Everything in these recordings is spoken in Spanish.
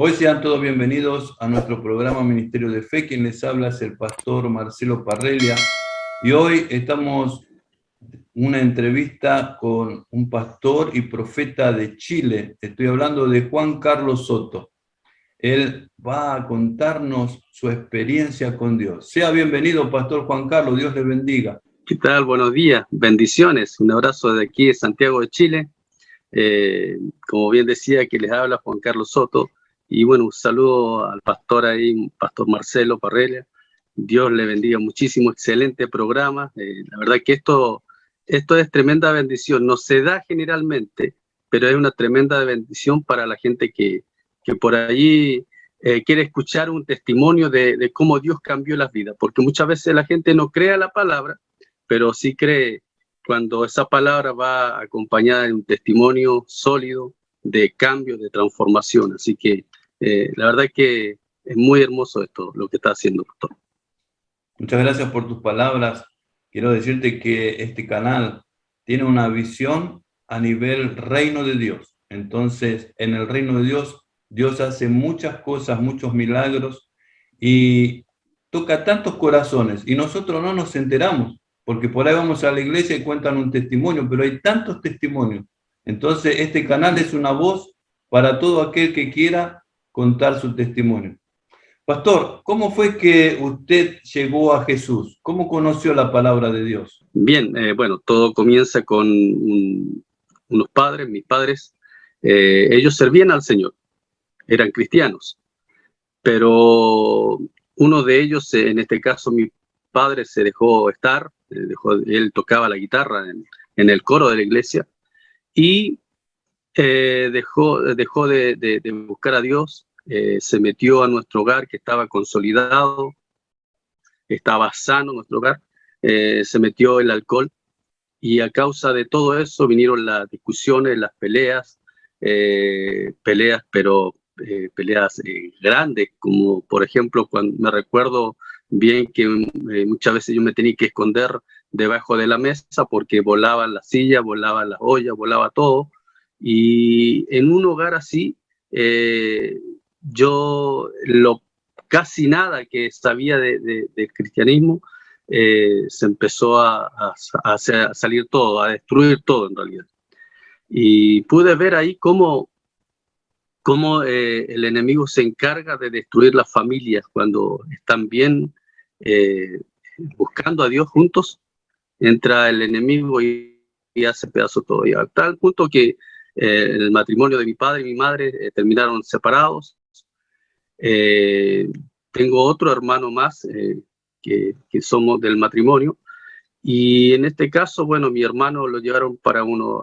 Hoy sean todos bienvenidos a nuestro programa Ministerio de Fe. Quien les habla es el pastor Marcelo Parrelia. Y hoy estamos en una entrevista con un pastor y profeta de Chile. Estoy hablando de Juan Carlos Soto. Él va a contarnos su experiencia con Dios. Sea bienvenido, pastor Juan Carlos. Dios le bendiga. ¿Qué tal? Buenos días, bendiciones. Un abrazo de aquí de Santiago de Chile. Como bien decía, que les habla Juan Carlos Soto. Y bueno, un saludo al pastor ahí, pastor Marcelo Parrelia. Dios le bendiga muchísimo, excelente programa. La verdad que esto es tremenda bendición. No se da generalmente, pero es una tremenda bendición para la gente que por allí quiere escuchar un testimonio de cómo Dios cambió las vidas. Porque muchas veces la gente no cree a la palabra, pero sí cree cuando esa palabra va acompañada de un testimonio sólido de cambio, de transformación. Así que la verdad es que es muy hermoso esto, lo que está haciendo, pastor. Muchas gracias por tus palabras. Quiero decirte que este canal tiene una visión a nivel reino de Dios. Entonces, en el reino de Dios, Dios hace muchas cosas, muchos milagros y toca tantos corazones y nosotros no nos enteramos, porque por ahí vamos a la iglesia y cuentan un testimonio, pero hay tantos testimonios. Entonces, este canal es una voz para todo aquel que quiera contar su testimonio. Pastor, ¿cómo fue que usted llegó a Jesús? ¿Cómo conoció la palabra de Dios? Bien, bueno, todo comienza con unos padres, mis padres. Ellos servían al Señor, eran cristianos, pero uno de ellos, en este caso mi padre, se dejó estar, él tocaba la guitarra en el coro de la iglesia y dejó de buscar a Dios, se metió a nuestro hogar que estaba consolidado, estaba sano nuestro hogar, se metió el alcohol y a causa de todo eso vinieron las discusiones, las peleas, peleas grandes, como por ejemplo cuando me recuerdo bien que muchas veces yo me tenía que esconder debajo de la mesa porque volaban las sillas, volaban las ollas, volaba todo. Y en un hogar así, yo casi nada que sabía del cristianismo, se empezó a salir todo, a destruir todo en realidad. Y pude ver ahí cómo el enemigo se encarga de destruir las familias cuando están bien buscando a Dios juntos. Entra el enemigo y hace pedazo todo. Y a tal punto que el matrimonio de mi padre y mi madre terminaron separados. Tengo otro hermano más que somos del matrimonio. Y en este caso, bueno, mi hermano lo llevaron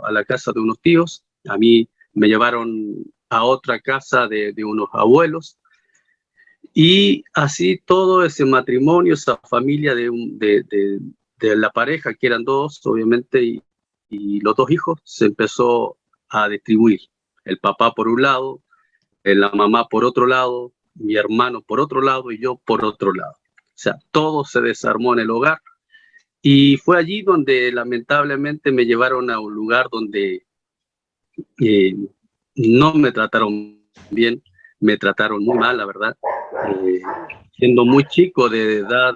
a la casa de unos tíos. A mí me llevaron a otra casa de unos abuelos. Y así todo ese matrimonio, esa familia de la pareja, que eran dos, obviamente, y los dos hijos, se empezó a distribuir. El papá por un lado, la mamá por otro lado, mi hermano por otro lado y yo por otro lado. O sea, todo se desarmó en el hogar. Y fue allí donde lamentablemente me llevaron a un lugar donde eh, no me trataron bien, me trataron muy mal, la verdad. Eh, Siendo muy chico, de edad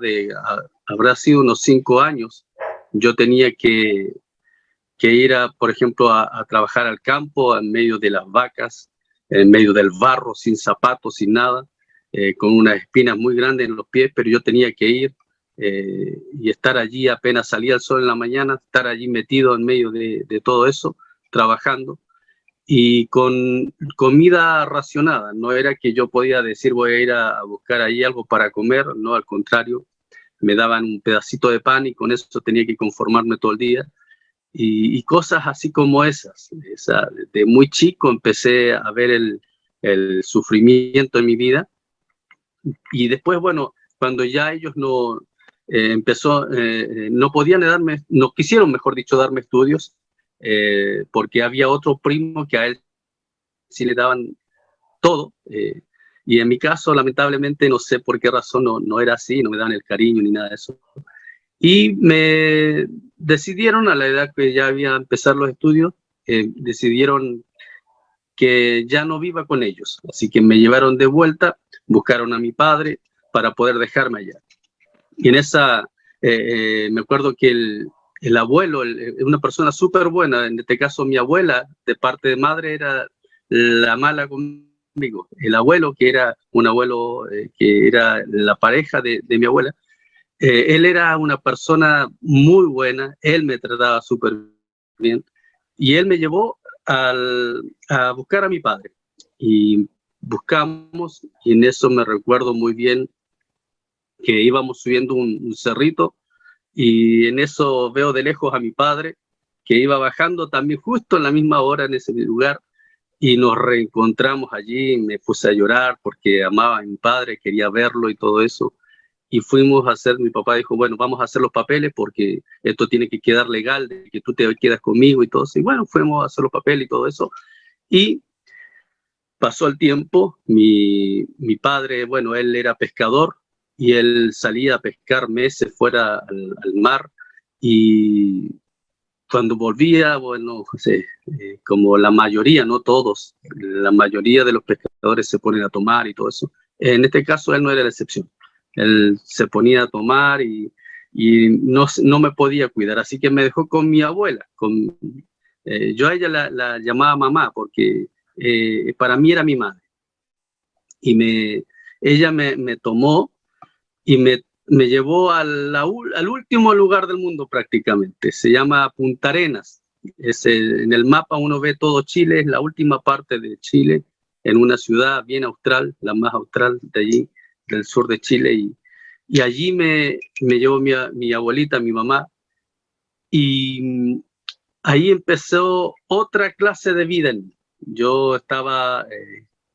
habrá sido unos 5 años, yo tenía que ir, por ejemplo, a trabajar al campo en medio de las vacas, en medio del barro, sin zapatos, sin nada, con unas espinas muy grandes en los pies, pero yo tenía que ir y estar allí apenas salía el sol en la mañana, estar allí metido en medio de todo eso, trabajando y con comida racionada. No era que yo podía decir voy a ir a buscar ahí algo para comer, no, al contrario, me daban un pedacito de pan y con eso tenía que conformarme todo el día. Y cosas así como esas. De muy chico empecé a ver el sufrimiento en mi vida y después, bueno, cuando ya ellos no podían darme, no quisieron, mejor dicho, darme estudios, porque había otro primo que a él sí le daban todo, y en mi caso, lamentablemente, no sé por qué razón no era así, no me daban el cariño ni nada de eso. Y me decidieron, a la edad que ya había empezado los estudios, decidieron que ya no viva con ellos. Así que me llevaron de vuelta, buscaron a mi padre para poder dejarme allá. Y en esa, me acuerdo que el abuelo, una persona súper buena, en este caso mi abuela, de parte de madre, era la mala conmigo. El abuelo, que era un abuelo que era la pareja de mi abuela, él era una persona muy buena, él me trataba súper bien y él me llevó a buscar a mi padre. Y buscamos, y en eso me recuerdo muy bien que íbamos subiendo un cerrito y en eso veo de lejos a mi padre que iba bajando también justo en la misma hora en ese lugar y nos reencontramos allí. Me puse a llorar porque amaba a mi padre, quería verlo y todo eso. Y fuimos a hacer, mi papá dijo, bueno, vamos a hacer los papeles porque esto tiene que quedar legal, de que tú te quedas conmigo y todo eso. Y bueno, fuimos a hacer los papeles y todo eso. Y pasó el tiempo, mi padre, bueno, él era pescador y él salía a pescar meses fuera al mar y cuando volvía, bueno, como la mayoría, no todos, la mayoría de los pescadores se ponen a tomar y todo eso. En este caso él no era la excepción. Él se ponía a tomar y no me podía cuidar, así que me dejó con mi abuela. Yo a ella la llamaba mamá porque para mí era mi madre. Y ella me tomó y me llevó al último lugar del mundo prácticamente. Se llama Punta Arenas. En el mapa uno ve todo Chile, es la última parte de Chile, en una ciudad bien austral, la más austral de allí, del sur de Chile. Y allí me llevó mi abuelita, mi mamá, y ahí empezó otra clase de vida en mí. Yo estaba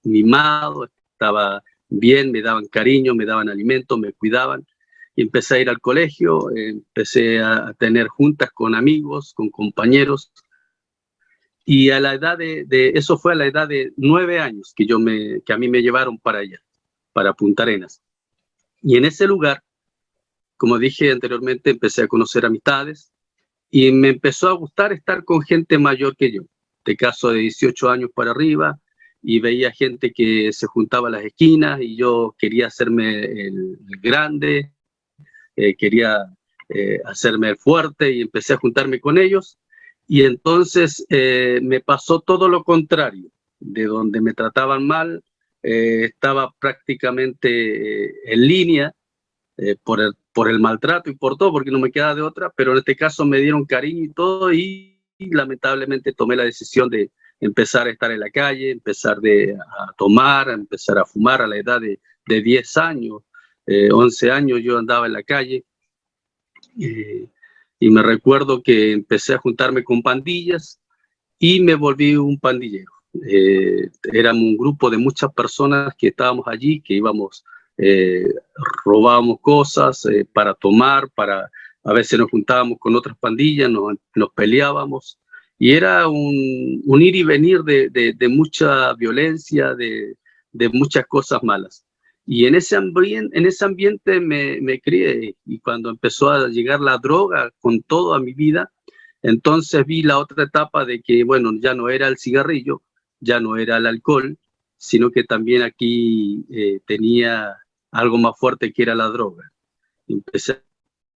mimado, estaba bien, me daban cariño, me daban alimento, me cuidaban. Y empecé a ir al colegio, empecé a tener juntas con amigos, con compañeros. Y a la edad eso fue a la edad de 9 años que a mí me llevaron para allá, para Punta Arenas. Y en ese lugar, como dije anteriormente, empecé a conocer amistades y me empezó a gustar estar con gente mayor que yo, de caso de 18 años para arriba, y veía gente que se juntaba a las esquinas y yo quería hacerme el grande, quería hacerme el fuerte y empecé a juntarme con ellos. Y entonces me pasó todo lo contrario, de donde me trataban mal, estaba prácticamente en línea por el maltrato y por todo, porque no me queda de otra, pero en este caso me dieron cariño y todo y lamentablemente tomé la decisión de empezar a estar en la calle, empezar a tomar, a empezar a fumar a la edad de 10 años, 11 años yo andaba en la calle. Y me recuerdo que empecé a juntarme con pandillas y me volví un pandillero. Éramos un grupo de muchas personas que estábamos allí, que íbamos, robábamos cosas para tomar, a veces nos juntábamos con otras pandillas, nos peleábamos, y era un ir y venir de mucha violencia, de muchas cosas malas. Y en ese ambiente me crié, y cuando empezó a llegar la droga con todo a mi vida, entonces vi la otra etapa de que, bueno, ya no era el cigarrillo, ya no era el alcohol, sino que también aquí tenía algo más fuerte que era la droga. Empecé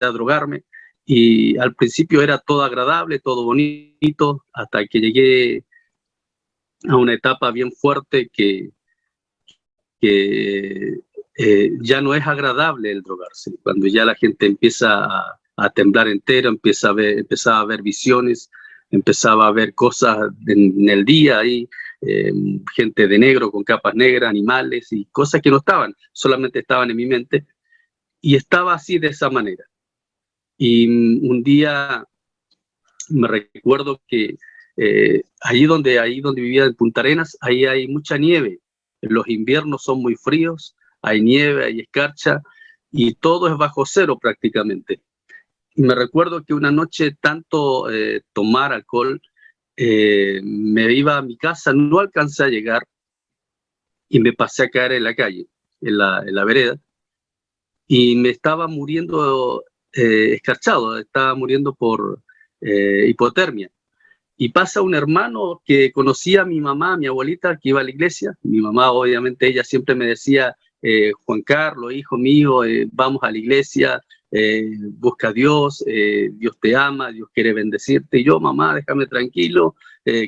a drogarme y al principio era todo agradable, todo bonito, hasta que llegué a una etapa bien fuerte que ya no es agradable el drogarse. Cuando ya la gente empieza a temblar entero, empezaba a ver visiones, empezaba a ver cosas en el día ahí, gente de negro con capas negras, animales y cosas que no estaban, solamente estaban en mi mente, y estaba así de esa manera. Y un día me recuerdo que ahí donde vivía en Punta Arenas, ahí hay mucha nieve. Los inviernos son muy fríos, hay nieve, hay escarcha y todo es bajo cero prácticamente. Y me recuerdo que una noche tanto tomar alcohol, me iba a mi casa, no alcancé a llegar y me pasé a caer en la calle, en la vereda, y me estaba muriendo escarchado, estaba muriendo por hipotermia. y pasa un hermano que conocía a mi mamá, a mi abuelita, que iba a la iglesia. Mi mamá, obviamente, ella siempre me decía, Juan Carlos, hijo mío, vamos a la iglesia, busca a Dios, Dios te ama, Dios quiere bendecirte. Y yo, mamá, déjame tranquilo,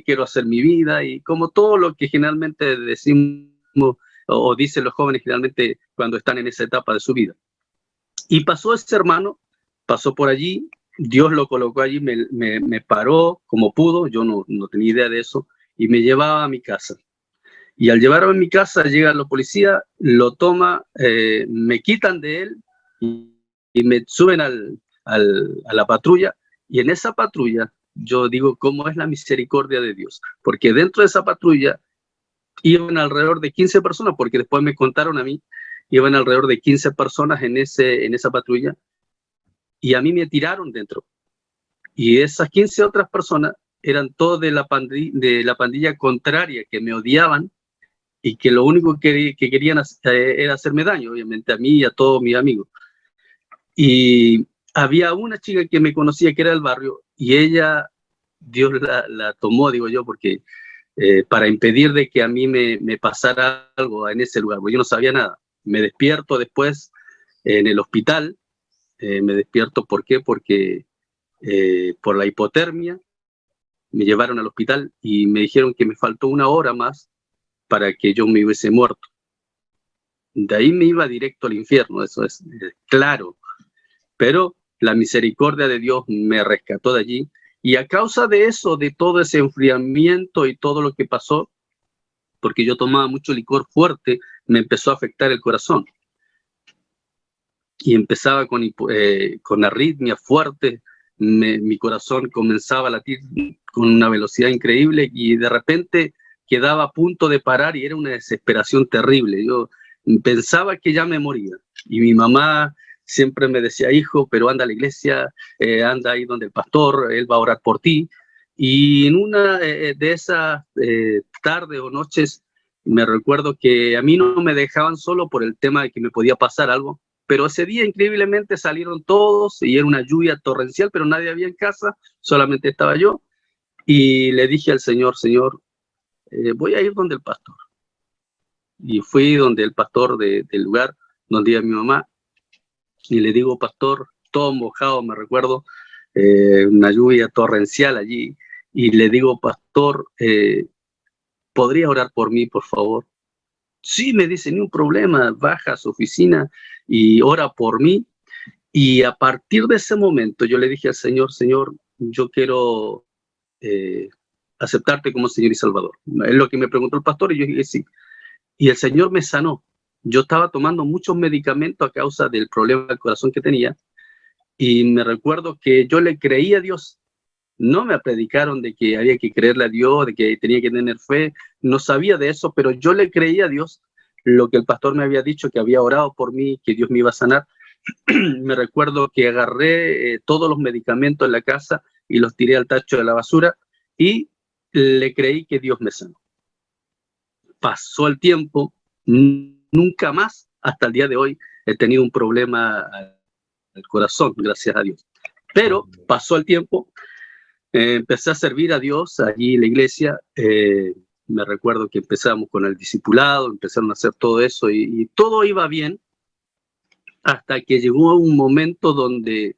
quiero hacer mi vida. Y como todo lo que generalmente decimos o dicen los jóvenes generalmente cuando están en esa etapa de su vida. Y pasó ese hermano, pasó por allí, Dios lo colocó allí, me paró como pudo, yo no tenía idea de eso, y me llevaba a mi casa. Y al llevarme a mi casa, llega la policía, lo toma, me quitan de él y me suben a la patrulla. Y en esa patrulla, yo digo, ¿cómo es la misericordia de Dios? Porque dentro de esa patrulla iban alrededor de 15 personas, porque después me contaron a mí, iban alrededor de 15 personas en esa patrulla, y a mí me tiraron dentro. Y esas 15 otras personas eran todos de la pandilla contraria, que me odiaban y que lo único que querían era hacerme daño, obviamente, a mí y a todos mis amigos. Y había una chica que me conocía, que era del barrio, y ella, Dios la tomó, digo yo, porque para impedir de que a mí me pasara algo en ese lugar, porque yo no sabía nada. Me despierto después en el hospital, me despierto, ¿por qué? Porque por la hipotermia me llevaron al hospital y me dijeron que me faltó 1 hora más para que yo me hubiese muerto. De ahí me iba directo al infierno, eso es claro. Pero la misericordia de Dios me rescató de allí. Y a causa de eso, de todo ese enfriamiento y todo lo que pasó, porque yo tomaba mucho licor fuerte, me empezó a afectar el corazón. Y empezaba con arritmia fuerte, mi corazón comenzaba a latir con una velocidad increíble y de repente quedaba a punto de parar y era una desesperación terrible. Yo pensaba que ya me moría. Y mi mamá siempre me decía, hijo, pero anda a la iglesia, anda ahí donde el pastor, él va a orar por ti. Y en una de esas tardes o noches, me recuerdo que a mí no me dejaban solo por el tema de que me podía pasar algo, pero ese día increíblemente salieron todos y era una lluvia torrencial, pero nadie había en casa, solamente estaba yo. Y le dije al Señor, Señor, voy a ir donde el pastor. Y fui donde el pastor del lugar donde iba mi mamá, y le digo, pastor, todo mojado, me recuerdo, una lluvia torrencial allí, y le digo, pastor, ¿podría orar por mí, por favor? Sí, me dice, ni un problema, baja a su oficina y ora por mí. Y a partir de ese momento yo le dije al Señor, Señor, yo quiero aceptarte como Señor y Salvador. Es lo que me preguntó el pastor y yo dije sí. Y el Señor me sanó. Yo estaba tomando muchos medicamentos a causa del problema del corazón que tenía y me recuerdo que yo le creí a Dios. No me predicaron de que había que creerle a Dios, de que tenía que tener fe, no sabía de eso, pero yo le creí a Dios lo que el pastor me había dicho, que había orado por mí, que Dios me iba a sanar. Me recuerdo que agarré todos los medicamentos en la casa y los tiré al tacho de la basura y le creí que Dios me sanó. Pasó el tiempo, nunca más, hasta el día de hoy, he tenido un problema al corazón, gracias a Dios. Pero pasó el tiempo, empecé a servir a Dios allí en la iglesia. Me recuerdo que empezamos con el discipulado, empezaron a hacer todo eso y todo iba bien hasta que llegó un momento donde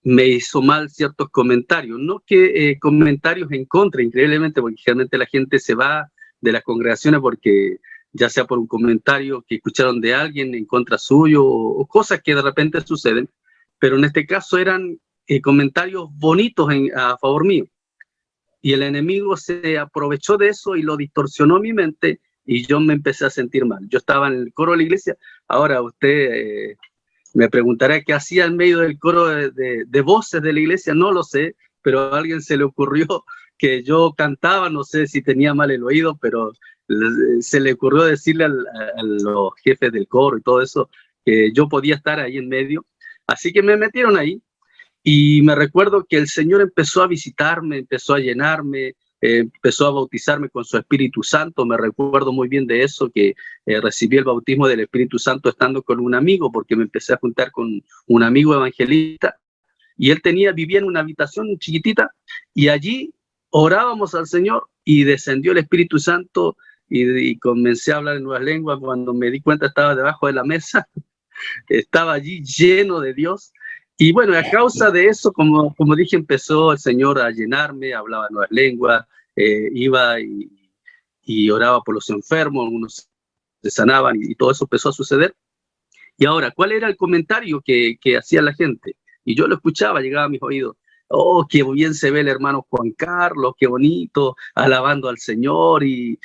me hizo mal ciertos comentarios, no que comentarios en contra, increíblemente, porque generalmente la gente se va de las congregaciones porque ya sea por un comentario que escucharon de alguien en contra suyo o cosas que de repente suceden, pero en este caso eran comentarios bonitos a favor mío. Y el enemigo se aprovechó de eso y lo distorsionó mi mente y yo me empecé a sentir mal. Yo estaba en el coro de la iglesia, ahora usted me preguntará qué hacía en medio del coro de voces de la iglesia, no lo sé, pero a alguien se le ocurrió que yo cantaba, no sé si tenía mal el oído, pero se le ocurrió decirle a los jefes del coro y todo eso, que yo podía estar ahí en medio. Así que me metieron ahí y me recuerdo que el Señor empezó a visitarme, empezó a llenarme, empezó a bautizarme con su Espíritu Santo. Me recuerdo muy bien de eso, que recibí el bautismo del Espíritu Santo estando con un amigo, porque me empecé a juntar con un amigo evangelista y él vivía en una habitación chiquitita y allí orábamos al Señor y descendió el Espíritu Santo y comencé a hablar en nuevas lenguas. Cuando me di cuenta estaba debajo de la mesa, estaba allí lleno de Dios. Y bueno, a causa de eso, como dije, empezó el Señor a llenarme, hablaba en nuevas lenguas, iba y oraba por los enfermos, algunos se sanaban y todo eso empezó a suceder. Y ahora, ¿cuál era el comentario que hacía la gente? Y yo lo escuchaba, llegaba a mis oídos. Oh, qué bien se ve el hermano Juan Carlos, qué bonito, alabando al Señor y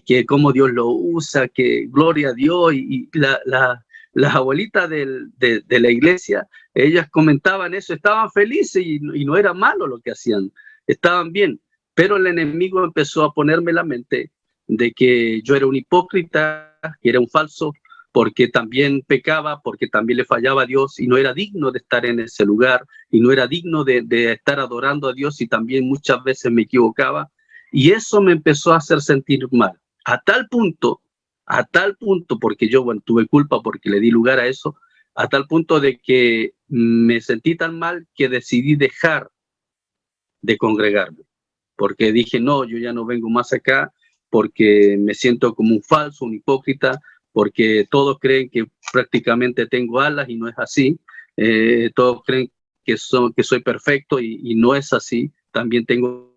que cómo Dios lo usa, que gloria a Dios. Y las abuelitas de la iglesia, ellas comentaban eso, estaban felices y no era malo lo que hacían, estaban bien. Pero el enemigo empezó a ponerme en la mente de que yo era un hipócrita, que era un falso, porque también pecaba, porque también le fallaba a Dios y no era digno de estar en ese lugar y no era digno de estar adorando a Dios y también muchas veces me equivocaba y eso me empezó a hacer sentir mal, a tal punto, porque yo, bueno, tuve culpa porque le di lugar a eso, a tal punto de que me sentí tan mal que decidí dejar de congregarme, porque dije, no, yo ya no vengo más acá, porque me siento como un falso, un hipócrita, porque todos creen que prácticamente tengo alas y no es así, todos creen que soy perfecto y no es así, también tengo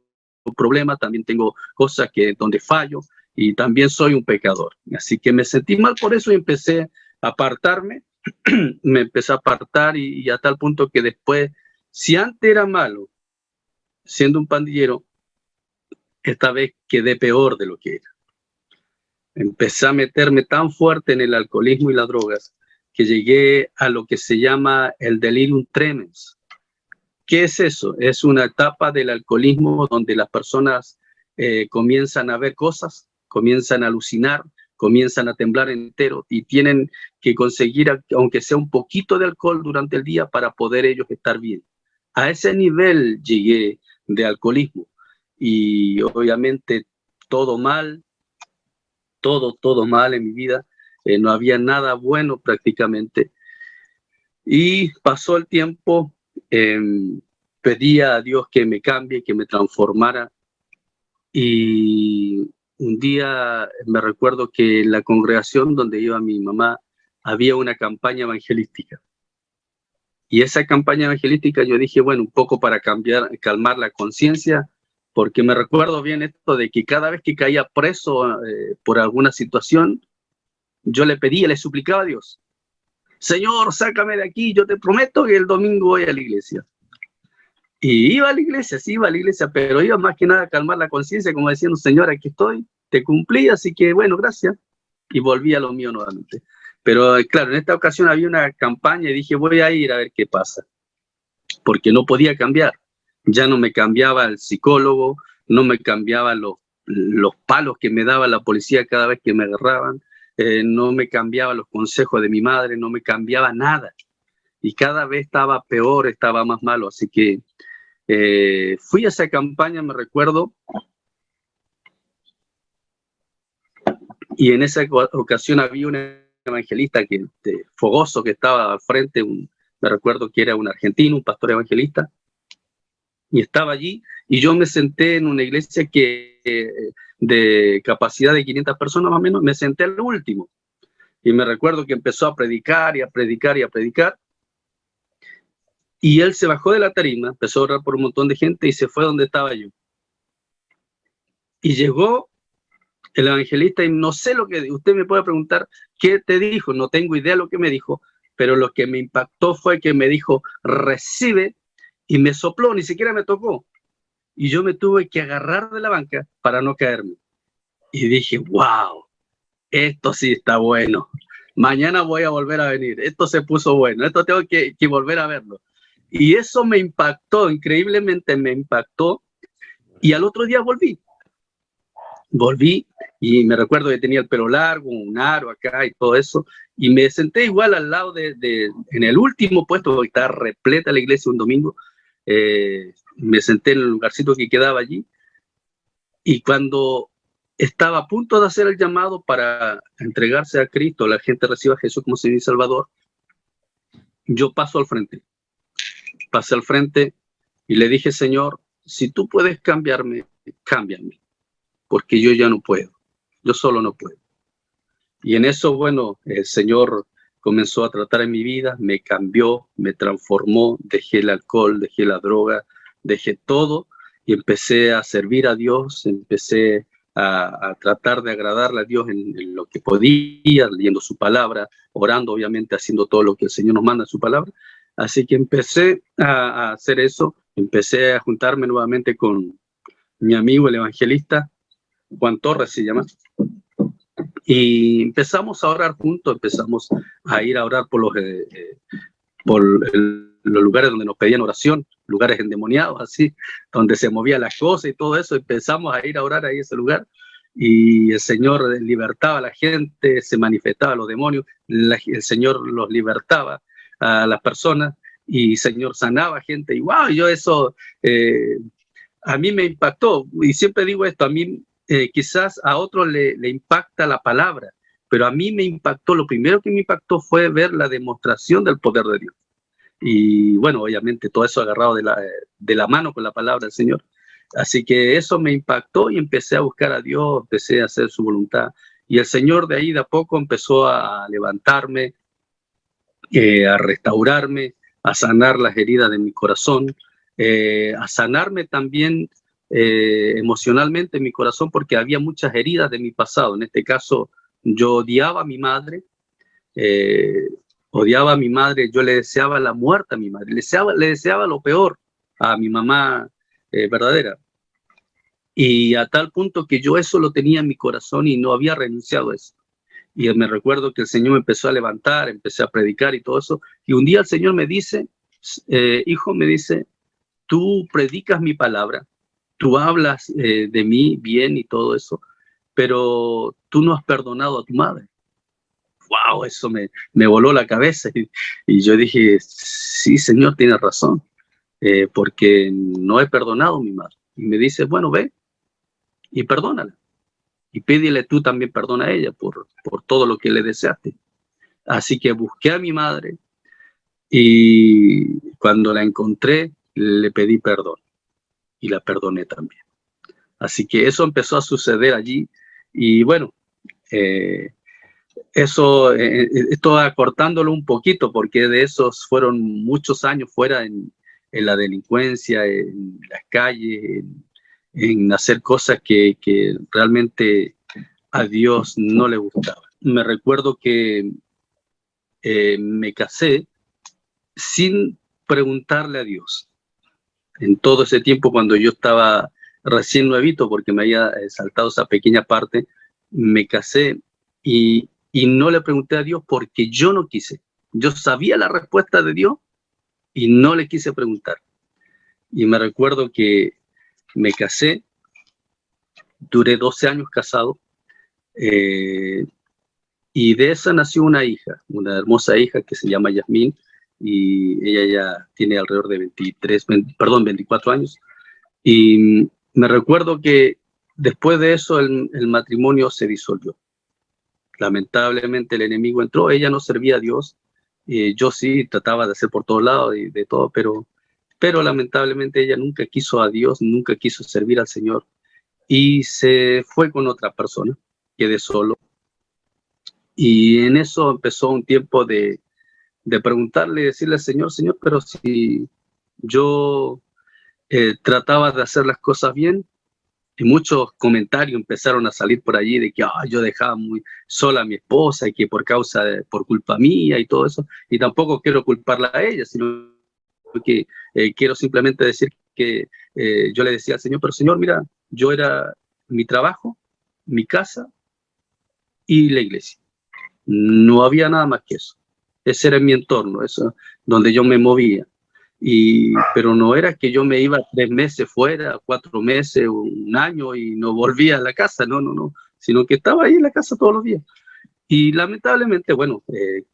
problemas, también tengo cosas donde fallo y también soy un pecador. Así que me sentí mal por eso y empecé a apartarme, me empecé a apartar y a tal punto que después, si antes era malo, siendo un pandillero, esta vez quedé peor de lo que era. Empecé a meterme tan fuerte en el alcoholismo y las drogas que llegué a lo que se llama el delirium tremens. ¿Qué es eso? Es una etapa del alcoholismo donde las personas comienzan a ver cosas, comienzan a alucinar, comienzan a temblar entero y tienen que conseguir, aunque sea un poquito de alcohol durante el día para poder ellos estar bien. A ese nivel llegué de alcoholismo y obviamente todo mal, todo mal en mi vida, no había nada bueno prácticamente. Y pasó el tiempo, pedía a Dios que me cambie, que me transformara. Y un día me recuerdo que en la congregación donde iba mi mamá había una campaña evangelística. Y esa campaña evangelística yo dije, bueno, un poco para calmar la conciencia, porque me recuerdo bien esto de que cada vez que caía preso por alguna situación, yo le pedía, le suplicaba a Dios, Señor, sácame de aquí, yo te prometo que el domingo voy a la iglesia. Y iba a la iglesia, sí iba a la iglesia, pero iba más que nada a calmar la conciencia, como diciendo, Señor, aquí estoy, te cumplí, así que bueno, gracias. Y volví a lo mío nuevamente. Pero claro, en esta ocasión había una campaña y dije, voy a ir a ver qué pasa, porque no podía cambiar. Ya no me cambiaba el psicólogo, no me cambiaban los palos que me daba la policía cada vez que me agarraban, no me cambiaba los consejos de mi madre, no me cambiaba nada. Y cada vez estaba peor, estaba más malo. Así que fui a esa campaña, me recuerdo, y en esa ocasión había un evangelista fogoso que estaba al frente, me recuerdo que era un argentino, un pastor evangelista, y estaba allí, y yo me senté en una iglesia de capacidad de 500 personas más o menos, me senté al último, y me recuerdo que empezó a predicar y a predicar y a predicar, y él se bajó de la tarima, empezó a orar por un montón de gente y se fue donde estaba yo. Y llegó el evangelista y no sé lo que, usted me puede preguntar, ¿qué te dijo? No tengo idea de lo que me dijo, pero lo que me impactó fue que me dijo, recibe, y me sopló, ni siquiera me tocó. Y yo me tuve que agarrar de la banca para no caerme. Y dije, wow, esto sí está bueno. Mañana voy a volver a venir. Esto se puso bueno. Esto tengo que volver a verlo. Y eso me impactó, increíblemente me impactó. Y al otro día volví y me recuerdo que tenía el pelo largo, un aro acá y todo eso. Y me senté igual al lado en el último puesto, porque estaba repleta la iglesia un domingo. Me senté en el lugarcito que quedaba allí. Y cuando estaba a punto de hacer el llamado para entregarse a Cristo, la gente reciba a Jesús como Señor y Salvador, yo pasé al frente y le dije, Señor, si tú puedes cambiarme, cámbiame, porque yo ya no puedo, yo solo no puedo. Y en eso, bueno, el Señor comenzó a tratar en mi vida, me cambió, me transformó, dejé el alcohol, dejé la droga, dejé todo y empecé a servir a Dios, empecé a tratar de agradarle a Dios en lo que podía, leyendo su palabra, orando, obviamente, haciendo todo lo que el Señor nos manda en su palabra. Así que empecé a hacer eso, empecé a juntarme nuevamente con mi amigo, el evangelista, Juan Torres se llama, y empezamos a orar juntos, empezamos a ir a orar por los lugares donde nos pedían oración, lugares endemoniados, así, donde se movía la cosa y todo eso. Empezamos a ir a orar ahí a ese lugar y el Señor libertaba a la gente, se manifestaba a los demonios, el Señor los libertaba a las personas y el Señor sanaba a gente. Y wow, yo eso a mí me impactó. Y siempre digo esto, a mí quizás a otros le impacta la palabra, pero a mí me impactó, lo primero que me impactó fue ver la demostración del poder de Dios. Y bueno, obviamente todo eso agarrado de la mano con la palabra del Señor. Así que eso me impactó y empecé a buscar a Dios, empecé a hacer su voluntad. Y el Señor de ahí de a poco empezó a levantarme, a restaurarme, a sanar las heridas de mi corazón, a sanarme también emocionalmente en mi corazón, porque había muchas heridas de mi pasado. En este caso, yo odiaba a mi madre, yo le deseaba la muerte a mi madre, le deseaba lo peor a mi mamá verdadera. Y a tal punto que yo eso lo tenía en mi corazón y no había renunciado a eso. Y me recuerdo que el Señor me empezó a levantar, empecé a predicar y todo eso. Y un día el Señor me dice, hijo, me dice, tú predicas mi palabra, tú hablas de mí bien y todo eso, pero tú no has perdonado a tu madre. Wow, eso me voló la cabeza. Y yo dije, sí, Señor, tienes razón, porque no he perdonado a mi madre. Y me dice, bueno, ve y perdónala. Y pídele tú también perdón a ella por todo lo que le deseaste. Así que busqué a mi madre y cuando la encontré le pedí perdón y la perdoné también. Así que eso empezó a suceder allí y bueno, eso estoy acortándolo un poquito porque de esos fueron muchos años fuera en la delincuencia, en las calles, en hacer cosas que realmente a Dios no le gustaba. Me recuerdo que me casé sin preguntarle a Dios. En todo ese tiempo, cuando yo estaba recién nuevito, porque me había saltado esa pequeña parte, me casé y no le pregunté a Dios porque yo no quise. Yo sabía la respuesta de Dios y no le quise preguntar. Y me recuerdo que me casé, duré 12 años casado, y de esa nació una hija, una hermosa hija que se llama Yasmín, y ella ya tiene alrededor de 24 años. Y me recuerdo que después de eso el matrimonio se disolvió. Lamentablemente el enemigo entró, ella no servía a Dios, yo sí trataba de hacer por todos lados y de todo, pero lamentablemente ella nunca quiso a Dios, nunca quiso servir al Señor y se fue con otra persona, quedé solo. Y en eso empezó un tiempo de preguntarle y decirle al Señor, Señor, pero si yo trataba de hacer las cosas bien, y muchos comentarios empezaron a salir por allí de que yo dejaba muy sola a mi esposa y que por culpa mía y todo eso, y tampoco quiero culparla a ella, sino que quiero simplemente decir que yo le decía al Señor, pero Señor, mira, yo era mi trabajo, mi casa y la iglesia. No había nada más que eso. Ese era mi entorno, eso, donde yo me movía. Pero no era que yo me iba 3 meses fuera, 4 meses, un año y no volvía a la casa, no, sino que estaba ahí en la casa todos los días. Y lamentablemente, bueno,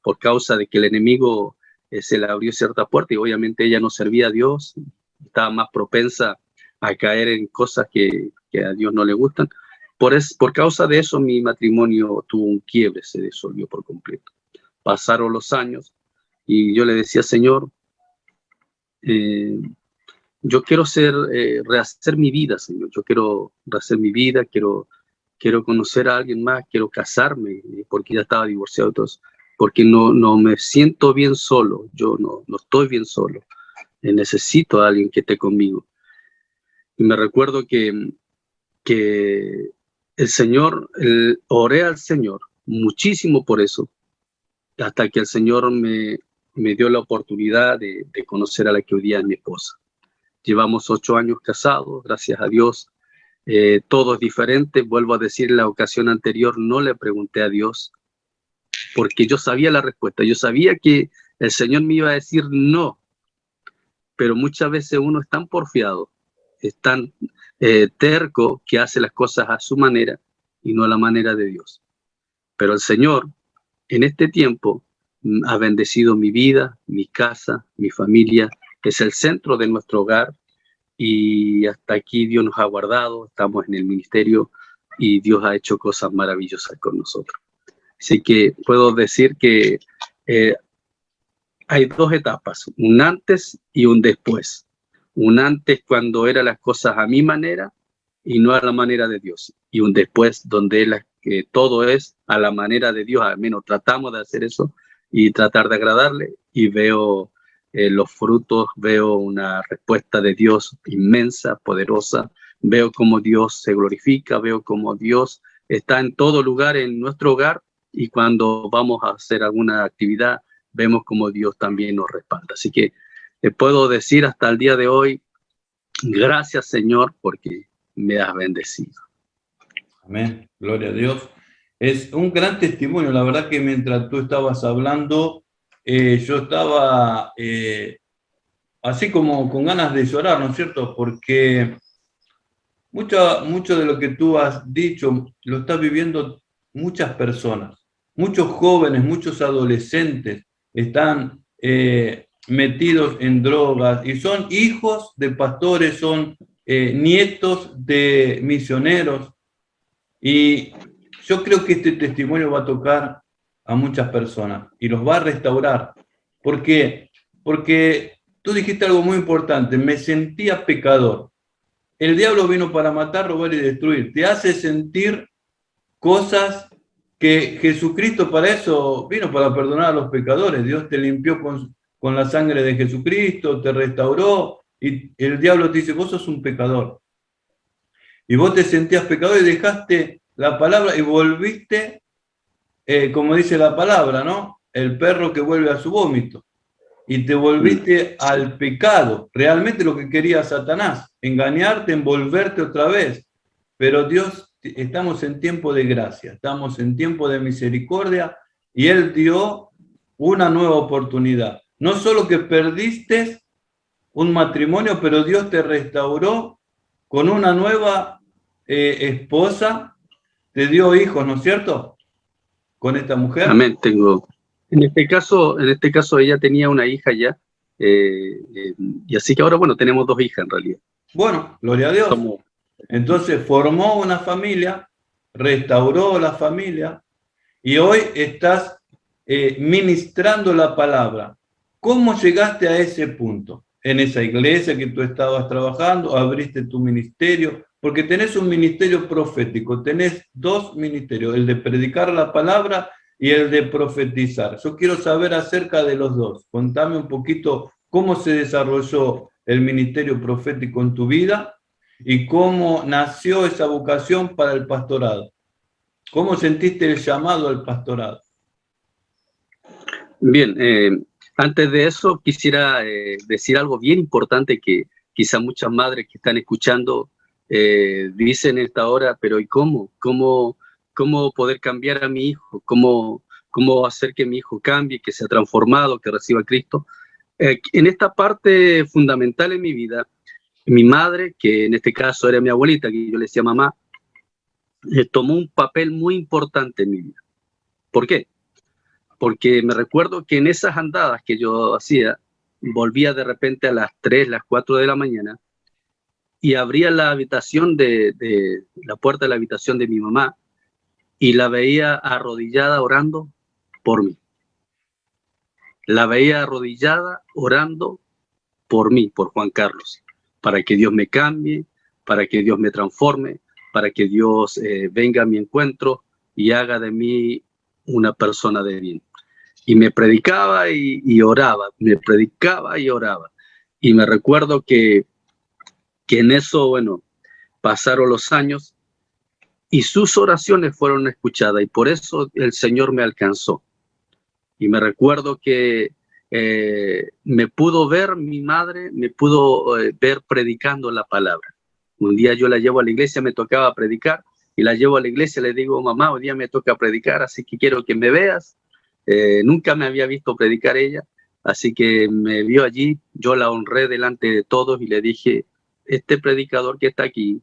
por causa de que el enemigo se le abrió cierta puerta y obviamente ella no servía a Dios, estaba más propensa a caer en cosas que a Dios no le gustan. Por causa de eso mi matrimonio tuvo un quiebre, se disolvió por completo. Pasaron los años y yo le decía, Señor, yo quiero rehacer mi vida, Señor. Yo quiero rehacer mi vida, quiero conocer a alguien más, quiero casarme, porque ya estaba divorciado, entonces, porque no me siento bien solo, yo no estoy bien solo, necesito a alguien que esté conmigo. Y me recuerdo que el Señor, oré al Señor muchísimo por eso, hasta que el Señor me dio la oportunidad de conocer a la que hoy día es mi esposa. Llevamos 8 años casados, gracias a Dios. Todo es diferente. Vuelvo a decir, en la ocasión anterior no le pregunté a Dios, porque yo sabía la respuesta. Yo sabía que el Señor me iba a decir no, pero muchas veces uno es tan porfiado, es tan terco, que hace las cosas a su manera y no a la manera de Dios. Pero el Señor, en este tiempo, ha bendecido mi vida, mi casa, mi familia, que es el centro de nuestro hogar, y hasta aquí Dios nos ha guardado, estamos en el ministerio y Dios ha hecho cosas maravillosas con nosotros. Así que puedo decir que hay 2 etapas, un antes y un después. Un antes cuando eran las cosas a mi manera y no a la manera de Dios, y un después donde todo es a la manera de Dios. Al menos tratamos de hacer eso y tratar de agradarle, y veo los frutos, veo una respuesta de Dios inmensa, poderosa, veo cómo Dios se glorifica, veo cómo Dios está en todo lugar en nuestro hogar, y cuando vamos a hacer alguna actividad, vemos cómo Dios también nos respalda. Así que puedo decir hasta el día de hoy, gracias Señor, porque me has bendecido. Amén, gloria a Dios. Es un gran testimonio. La verdad que mientras tú estabas hablando, yo estaba así como con ganas de llorar, ¿no es cierto? Porque mucho de lo que tú has dicho lo están viviendo muchas personas. Muchos jóvenes, muchos adolescentes están metidos en drogas y son hijos de pastores, son nietos de misioneros. Y yo creo que este testimonio va a tocar a muchas personas y los va a restaurar. ¿Por qué? Porque tú dijiste algo muy importante, me sentía pecador. El diablo vino para matar, robar y destruir. Te hace sentir cosas que Jesucristo para eso vino, para perdonar a los pecadores. Dios te limpió con la sangre de Jesucristo, te restauró, y el diablo te dice, vos sos un pecador. Y vos te sentías pecador y dejaste la palabra y volviste, como dice la palabra, ¿no? El perro que vuelve a su vómito. Y te volviste al pecado. Realmente lo que quería Satanás, engañarte, envolverte otra vez. Pero Dios, estamos en tiempo de gracia, estamos en tiempo de misericordia, y Él dio una nueva oportunidad. No solo que perdiste un matrimonio, pero Dios te restauró con una nueva esposa, te dio hijos, ¿no es cierto? Con esta mujer. Amén, en este caso ella tenía una hija ya, y así que ahora, bueno, tenemos 2 hijas en realidad. Bueno, gloria a Dios. Entonces formó una familia, restauró la familia, y hoy estás ministrando la palabra. ¿Cómo llegaste a ese punto? En esa iglesia que tú estabas trabajando, abriste tu ministerio, porque tenés un ministerio profético, tenés 2 ministerios, el de predicar la palabra y el de profetizar. Yo quiero saber acerca de los 2. Contame un poquito cómo se desarrolló el ministerio profético en tu vida y cómo nació esa vocación para el pastorado. ¿Cómo sentiste el llamado al pastorado? Bien, antes de eso quisiera decir algo bien importante que quizá muchas madres que están escuchando dicen en esta hora, pero ¿y cómo? ¿Cómo poder cambiar a mi hijo? ¿Cómo hacer que mi hijo cambie, que sea transformado, que reciba a Cristo? En esta parte fundamental en mi vida, mi madre, que en este caso era mi abuelita, que yo le decía mamá, tomó un papel muy importante en mi vida. ¿Por qué? Porque me recuerdo que en esas andadas que yo hacía, volvía de repente a las 3, las 4 de la mañana, y abría la habitación la puerta de la habitación de mi mamá, y la veía arrodillada orando por mí. La veía arrodillada orando por mí, por Juan Carlos. para que Dios me cambie, para que Dios me transforme, para que Dios venga a mi encuentro y haga de mí una persona de bien. Y me predicaba y oraba, me predicaba y oraba. Y me recuerdo que en eso, bueno, pasaron los años y sus oraciones fueron escuchadas y por eso el Señor me alcanzó. Y me recuerdo que me pudo ver mi madre, me pudo ver predicando la palabra. Un día yo la llevo a la iglesia, me tocaba predicar, y la llevo a la iglesia, le digo, mamá, hoy día me toca predicar, así que quiero que me veas. Nunca me había visto predicar ella, así que me vio allí, yo la honré delante de todos y le dije, este predicador que está aquí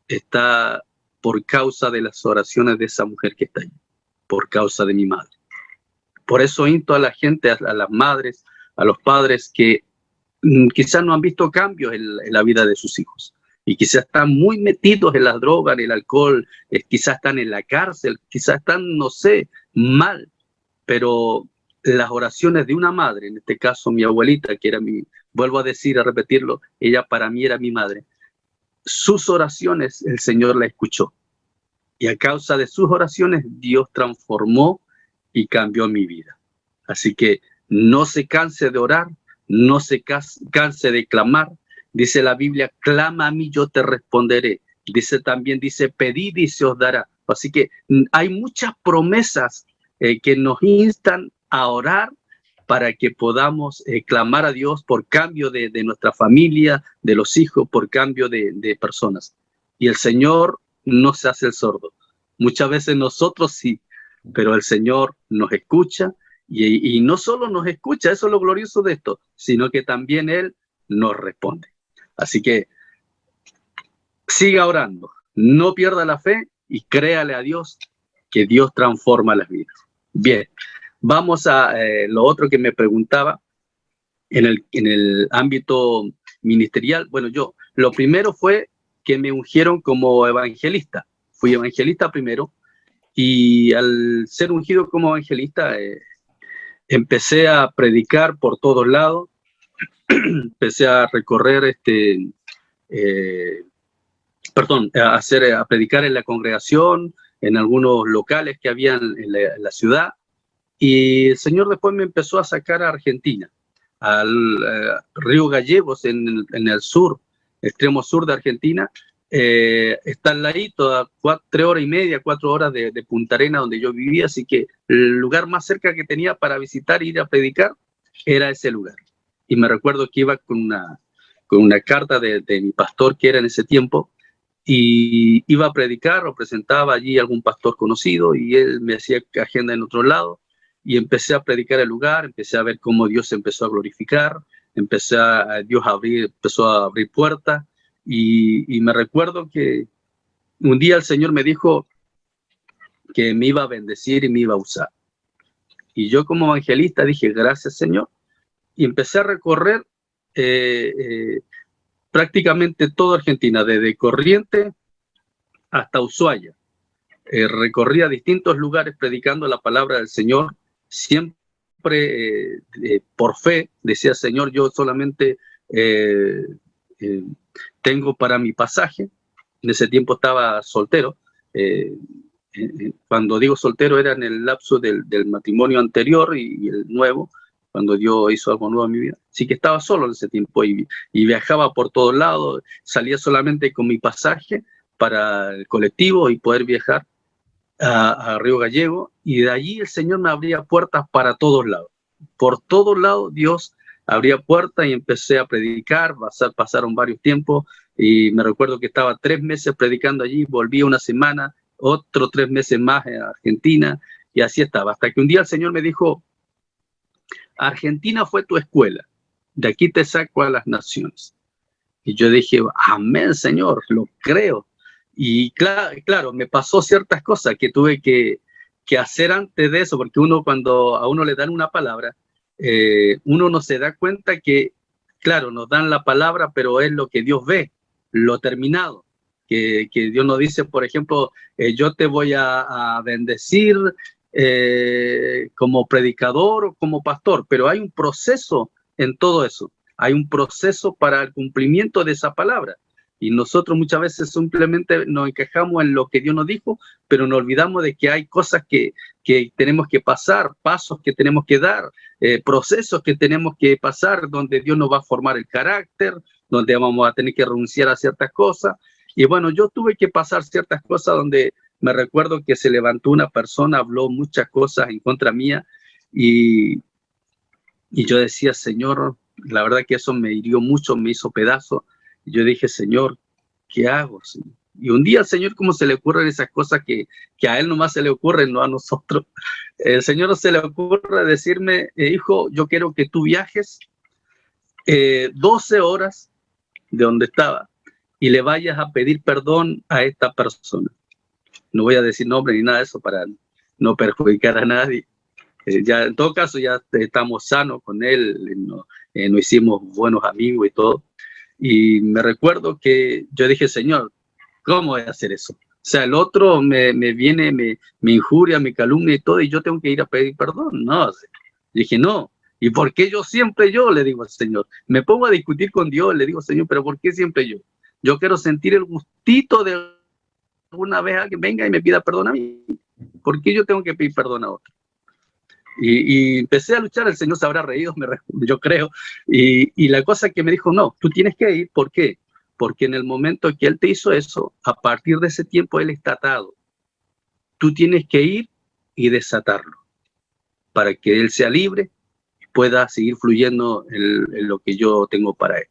está por causa de las oraciones de esa mujer que está allí, por causa de mi madre. Por eso insto a la gente, a las madres, a los padres que quizás no han visto cambios en la vida de sus hijos y quizás están muy metidos en las drogas, en el alcohol, quizás están en la cárcel, quizás están, no sé, mal, pero las oraciones de una madre, en este caso mi abuelita, que era vuelvo a decir, a repetirlo, ella para mí era mi madre, sus oraciones el Señor la escuchó y a causa de sus oraciones Dios transformó y cambió mi vida. Así que no se canse de orar, no se canse de clamar. Dice la Biblia, clama a mí, yo te responderé. Dice, pedid y se os dará. Así que hay muchas promesas que nos instan a orar para que podamos clamar a Dios por cambio de nuestra familia, de los hijos, por cambio de personas. Y el Señor no se hace el sordo. Muchas veces nosotros sí, pero el Señor nos escucha y no solo nos escucha, eso es lo glorioso de esto, sino que también Él nos responde. Así que siga orando, no pierda la fe y créale a Dios que Dios transforma las vidas. Bien, vamos a lo otro que me preguntaba en el ámbito ministerial. Bueno, lo primero fue que me ungieron como evangelista. Fui evangelista primero y al ser ungido como evangelista empecé a predicar por todos lados, empecé a recorrer a predicar en la congregación, en algunos locales que había en la ciudad, y el Señor después me empezó a sacar a Argentina, al Río Gallegos en el sur, extremo sur de Argentina. Está al ladito, a 3 horas y media, 4 horas de Punta Arenas, donde yo vivía, así que el lugar más cerca que tenía para visitar e ir a predicar era ese lugar. Y me recuerdo que iba con una carta de mi pastor, que era en ese tiempo, y iba a predicar o presentaba allí algún pastor conocido, y él me hacía agenda en otro lado, y empecé a predicar el lugar, empecé a ver cómo Dios empezó a glorificar, Dios empezó a abrir puertas. Y me recuerdo que un día el Señor me dijo que me iba a bendecir y me iba a usar. Y yo como evangelista dije, gracias Señor. Y empecé a recorrer prácticamente toda Argentina, desde Corrientes hasta Ushuaia. Recorría distintos lugares predicando la palabra del Señor, siempre por fe. Decía, Señor, yo solamente tengo para mi pasaje. En ese tiempo estaba soltero. Cuando digo soltero era en el lapso del matrimonio anterior y el nuevo, cuando Dios hizo algo nuevo en mi vida. Así que estaba solo en ese tiempo y viajaba por todos lados, salía solamente con mi pasaje para el colectivo y poder viajar a Río Gallego, y de allí el Señor me abría puertas para todos lados. Por todos lados Dios abría puertas y empecé a predicar. Pasaron varios tiempos y me recuerdo que estaba 3 meses predicando allí, volví una semana, otros 3 meses más en Argentina, y así estaba, hasta que un día el Señor me dijo, Argentina fue tu escuela, de aquí te saco a las naciones. Y yo dije, amén Señor, lo creo. Y claro, me pasó ciertas cosas que tuve que hacer antes de eso, porque cuando a uno le dan una palabra, uno no se da cuenta que, claro, nos dan la palabra, pero es lo que Dios ve, lo terminado. Que Dios nos dice, por ejemplo, yo te voy a bendecir como predicador o como pastor, pero hay un proceso en todo eso. hay un proceso para el cumplimiento de esa palabra. Y nosotros muchas veces simplemente nos encajamos en lo que Dios nos dijo, pero nos olvidamos de que hay cosas que tenemos que pasar, pasos que tenemos que dar, procesos que tenemos que pasar, donde Dios nos va a formar el carácter, donde vamos a tener que renunciar a ciertas cosas. Y bueno, yo tuve que pasar ciertas cosas donde me recuerdo que se levantó una persona, habló muchas cosas en contra mía, y yo decía, Señor, la verdad que eso me hirió mucho, me hizo pedazos. Y yo dije, Señor, ¿qué hago, Señor? Y un día al Señor, ¿cómo se le ocurren esas cosas que a Él nomás se le ocurren, no a nosotros? El Señor se le ocurre decirme, hijo, yo quiero que tú viajes 12 horas de donde estaba y le vayas a pedir perdón a esta persona. No voy a decir nombre ni nada de eso para no perjudicar a nadie. Ya en todo caso ya estamos sanos con él, nos hicimos buenos amigos y todo. Y me recuerdo que yo dije, Señor, ¿cómo voy a hacer eso? O sea, el otro me viene, me injuria, me calumnia y todo, y yo tengo que ir a pedir perdón. No, dije, no. ¿Y por qué yo le digo al Señor? Me pongo a discutir con Dios, le digo, Señor, pero ¿por qué siempre yo? Yo quiero sentir el gustito de alguna vez alguien venga y me pida perdón a mí. ¿Por qué yo tengo que pedir perdón a otro? Y empecé a luchar, el Señor se habrá reído, yo creo, y la cosa que me dijo, no, tú tienes que ir, ¿por qué? Porque en el momento que Él te hizo eso, a partir de ese tiempo Él está atado. Tú tienes que ir y desatarlo, para que Él sea libre y pueda seguir fluyendo en lo que yo tengo para Él.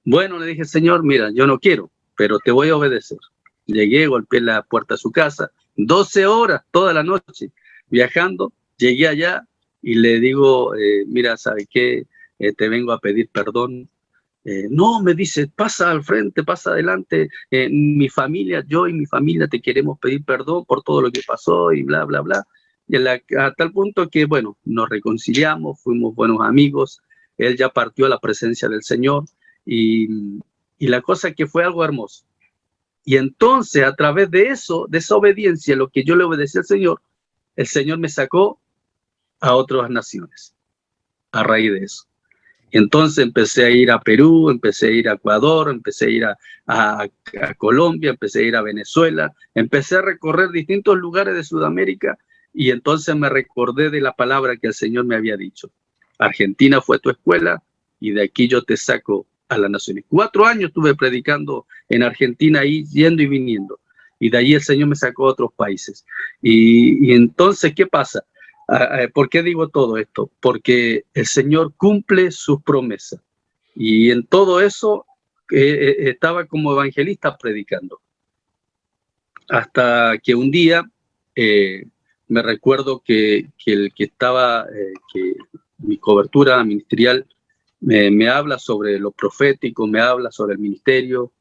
Bueno, le dije, Señor, mira, yo no quiero, pero te voy a obedecer. Llegué, golpeé la puerta de su casa, 12 horas, toda la noche, viajando, llegué allá y le digo, mira, ¿sabe qué? Te vengo a pedir perdón. No, me dice, pasa al frente, pasa adelante, mi familia, yo y mi familia te queremos pedir perdón por todo lo que pasó y bla, bla, bla. Y a tal punto que, bueno, nos reconciliamos, fuimos buenos amigos, él ya partió a la presencia del Señor y la cosa que fue algo hermoso. Y entonces, a través de eso, de esa obediencia, lo que yo le obedecí al Señor, el Señor me sacó a otras naciones a raíz de eso. Y entonces empecé a ir a Perú, empecé a ir a Ecuador, empecé a ir a Colombia, empecé a ir a Venezuela, empecé a recorrer distintos lugares de Sudamérica y entonces me recordé de la palabra que el Señor me había dicho. Argentina fue tu escuela y de aquí yo te saco a las naciones. 4 años estuve predicando en Argentina ahí, yendo y viniendo. Y de ahí el Señor me sacó a otros países. Y entonces, ¿qué pasa? ¿Por qué digo todo esto? Porque el Señor cumple sus promesas. Y en todo eso estaba como evangelista predicando. Hasta que un día me recuerdo que el que estaba, que mi cobertura ministerial me habla sobre lo profético, me habla sobre el ministerio.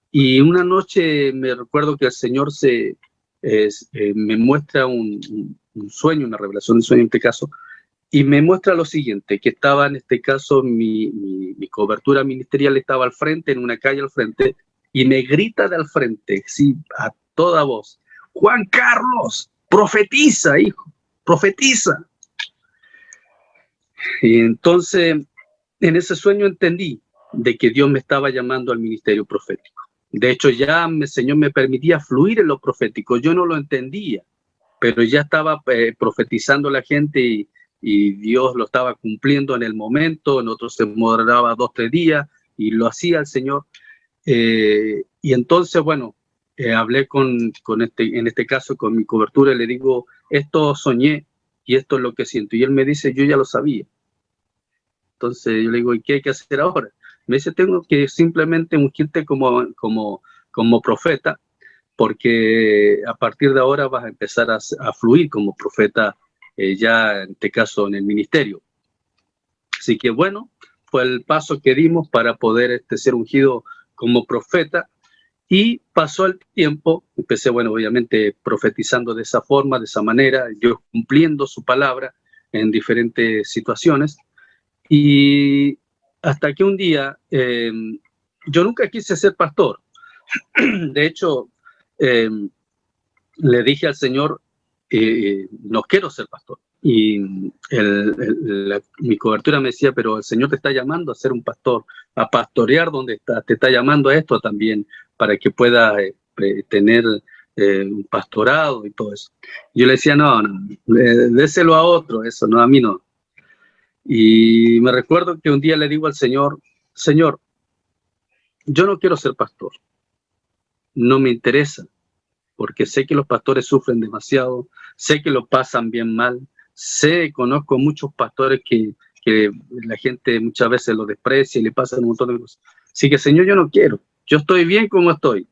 Y una noche me recuerdo que el Señor me muestra un sueño, una revelación de sueño en este caso, y me muestra lo siguiente, que estaba en este caso mi cobertura ministerial estaba al frente, en una calle al frente, y me grita de al frente, sí, a toda voz, Juan Carlos, profetiza, hijo, profetiza. Y entonces, en ese sueño entendí de que Dios me estaba llamando al ministerio profético. De hecho, ya el Señor me permitía fluir en lo profético. Yo no lo entendía, pero ya estaba profetizando a la gente y Dios lo estaba cumpliendo en el momento. En otros se demoraba 2 o 3 días y lo hacía el Señor. Y entonces, bueno, hablé en este caso con mi cobertura y le digo, esto soñé y esto es lo que siento. Y él me dice, yo ya lo sabía. Entonces yo le digo, ¿y qué hay que hacer ahora? Me dice, tengo que simplemente ungirte como profeta, porque a partir de ahora vas a empezar a fluir como profeta, ya en este caso en el ministerio. Así que bueno, fue el paso que dimos para poder ser ungido como profeta. Y pasó el tiempo, empecé, bueno, obviamente profetizando de esa forma, de esa manera, Dios cumpliendo su palabra en diferentes situaciones. Y hasta que un día, yo nunca quise ser pastor. De hecho, le dije al Señor, no quiero ser pastor. Y mi cobertura me decía, pero el Señor te está llamando a ser un pastor, a pastorear donde estás, te está llamando a esto también, para que puedas tener un pastorado y todo eso. Yo le decía, no, déselo a otro, eso, no, a mí no. Y me recuerdo que un día le digo al Señor, Señor, yo no quiero ser pastor, no me interesa, porque sé que los pastores sufren demasiado, sé que lo pasan bien mal, conozco muchos pastores que la gente muchas veces los desprecia y le pasan un montón de cosas. Así que, Señor, yo no quiero, yo estoy bien como estoy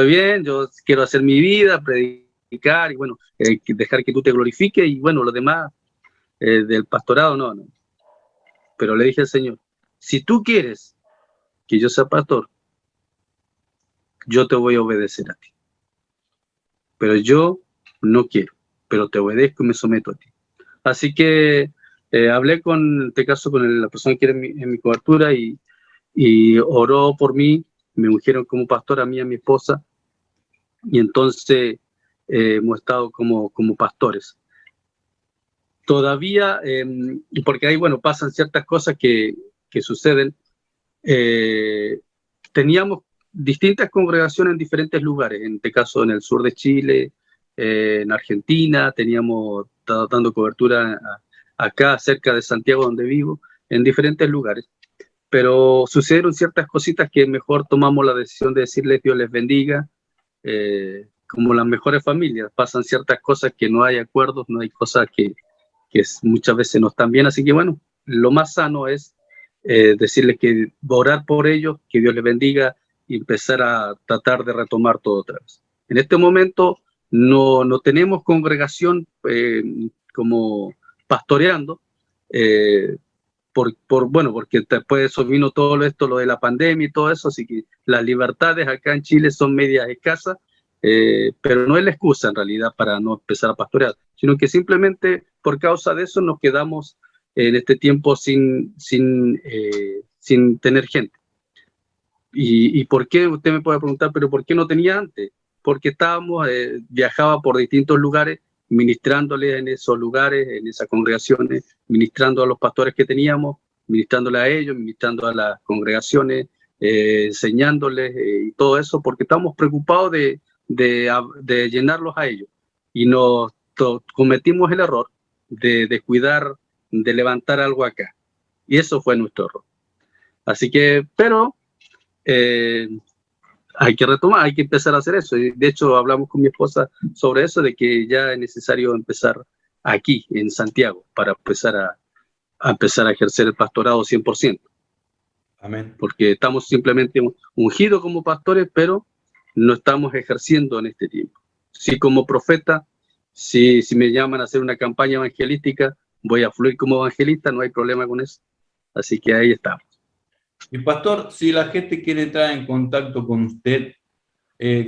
bien, yo quiero hacer mi vida, predicar y bueno, dejar que tú te glorifiques y bueno, lo demás del pastorado, no. Pero le dije al Señor, si tú quieres que yo sea pastor, yo te voy a obedecer a ti. Pero yo no quiero, pero te obedezco y me someto a ti. Así que hablé en este caso con la persona que era en mi cobertura y oró por mí, me ungieron como pastor a mí y a mi esposa, y entonces hemos estado como pastores. Todavía, porque ahí, bueno, pasan ciertas cosas que suceden. Teníamos distintas congregaciones en diferentes lugares, en este caso en el sur de Chile, en Argentina, teníamos dando cobertura acá cerca de Santiago donde vivo, en diferentes lugares, pero sucedieron ciertas cositas que mejor tomamos la decisión de decirles Dios les bendiga, como las mejores familias, pasan ciertas cosas que no hay acuerdos, no hay cosas que muchas veces no están bien, así que bueno, lo más sano es decirles que orar por ellos, que Dios les bendiga y empezar a tratar de retomar todo otra vez. En este momento no tenemos congregación como pastoreando, porque después de eso vino todo esto, lo de la pandemia y todo eso, así que las libertades acá en Chile son medias escasas, pero no es la excusa en realidad para no empezar a pastorear, sino que simplemente por causa de eso nos quedamos en este tiempo sin tener gente. ¿Y por qué? Usted me puede preguntar, pero ¿por qué no tenía antes? Porque viajaba por distintos lugares, ministrándoles en esos lugares, en esas congregaciones, ministrando a los pastores que teníamos, ministrándole a ellos, ministrando a las congregaciones, enseñándoles y todo eso, porque estamos preocupados de llenarlos a ellos. Y cometimos el error de descuidar, de levantar algo acá. Y eso fue nuestro error. Así que, pero hay que retomar, hay que empezar a hacer eso. Y de hecho, hablamos con mi esposa sobre eso, de que ya es necesario empezar aquí, en Santiago, para empezar a ejercer el pastorado 100%. Amén. Porque estamos simplemente ungidos como pastores, pero no estamos ejerciendo en este tiempo. Sí, como profeta, si me llaman a hacer una campaña evangelística, voy a fluir como evangelista, no hay problema con eso. Así que ahí estamos. Y pastor, si la gente quiere entrar en contacto con usted,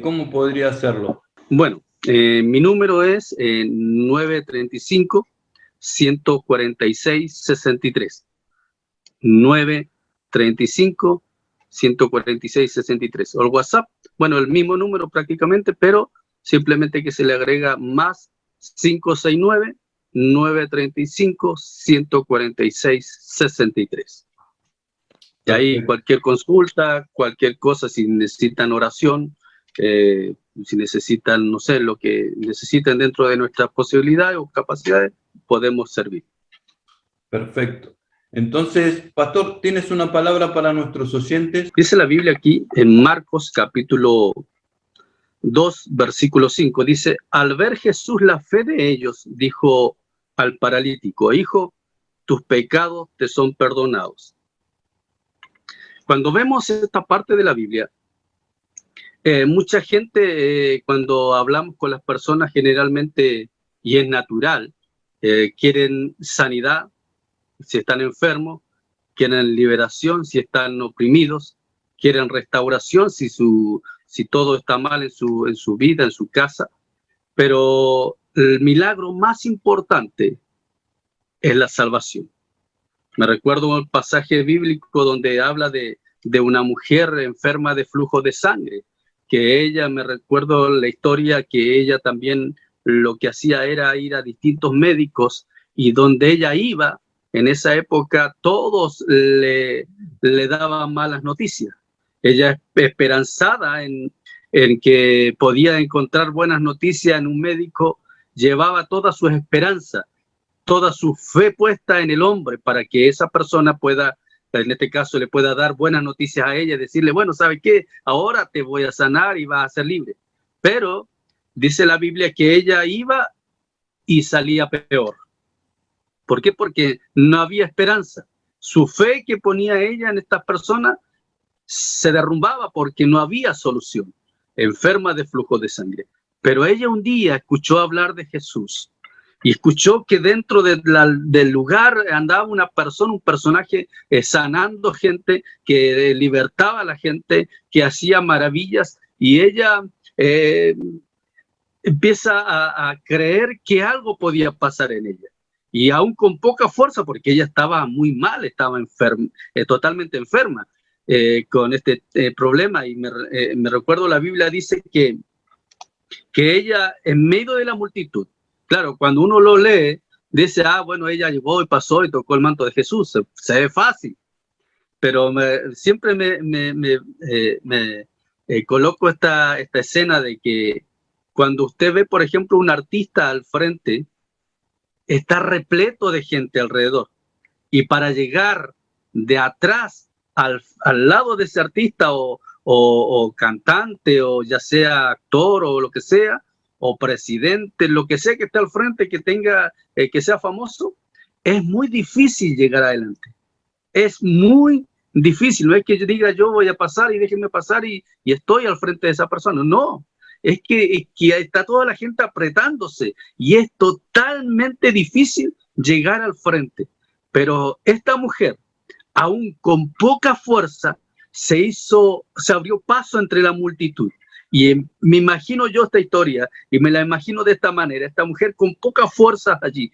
¿cómo podría hacerlo? Bueno, mi número es 935-146-63. 935-146-63. O el WhatsApp, bueno, el mismo número prácticamente, pero simplemente que se le agrega más 569-935-146-63. Y ahí cualquier consulta, cualquier cosa, si necesitan oración, si necesitan, no sé, lo que necesiten dentro de nuestras posibilidades o capacidades, podemos servir. Perfecto. Entonces, pastor, ¿tienes una palabra para nuestros oyentes? Dice la Biblia aquí en Marcos capítulo 2, versículo 5, dice, al ver Jesús la fe de ellos, dijo al paralítico, hijo, tus pecados te son perdonados. Cuando vemos esta parte de la Biblia, mucha gente, cuando hablamos con las personas generalmente, y es natural, quieren sanidad si están enfermos, quieren liberación si están oprimidos, quieren restauración si todo está mal en su vida, en su casa. Pero el milagro más importante es la salvación. Me recuerdo un pasaje bíblico donde habla de una mujer enferma de flujo de sangre, que ella, me recuerdo la historia que ella también lo que hacía era ir a distintos médicos, y donde ella iba, en esa época, todos le daban malas noticias. Ella, esperanzada en que podía encontrar buenas noticias en un médico, llevaba toda su esperanza, toda su fe puesta en el hombre, para que esa persona pueda, en este caso, le pueda dar buenas noticias a ella, decirle, bueno, ¿sabe qué? Ahora te voy a sanar y vas a ser libre. Pero dice la Biblia que ella iba y salía peor. ¿Por qué? Porque no había esperanza. Su fe que ponía ella en estas personas se derrumbaba porque no había solución. Enferma de flujo de sangre. Pero ella un día escuchó hablar de Jesús y escuchó que dentro del lugar andaba una persona, un personaje sanando gente, que libertaba a la gente, que hacía maravillas, y ella empieza a creer que algo podía pasar en ella. Y aún con poca fuerza, porque ella estaba muy mal, estaba enferma, totalmente enferma con este problema. Y me recuerdo, la Biblia dice que ella, en medio de la multitud, claro, cuando uno lo lee, dice, bueno, ella llegó y pasó y tocó el manto de Jesús, se ve fácil. Pero siempre me coloco esta escena de que cuando usted ve, por ejemplo, un artista al frente, está repleto de gente alrededor. Y para llegar de atrás al lado de ese artista o cantante, o ya sea actor o lo que sea, o presidente, lo que sea que esté al frente, que tenga, que sea famoso, es muy difícil llegar adelante. Es muy difícil. No es que yo diga, yo voy a pasar y déjenme pasar y estoy al frente de esa persona. No. Es que está toda la gente apretándose y es totalmente difícil llegar al frente. Pero esta mujer, aún con poca fuerza, se abrió paso entre la multitud. Y me imagino yo esta historia y me la imagino de esta manera: esta mujer con poca fuerza allí,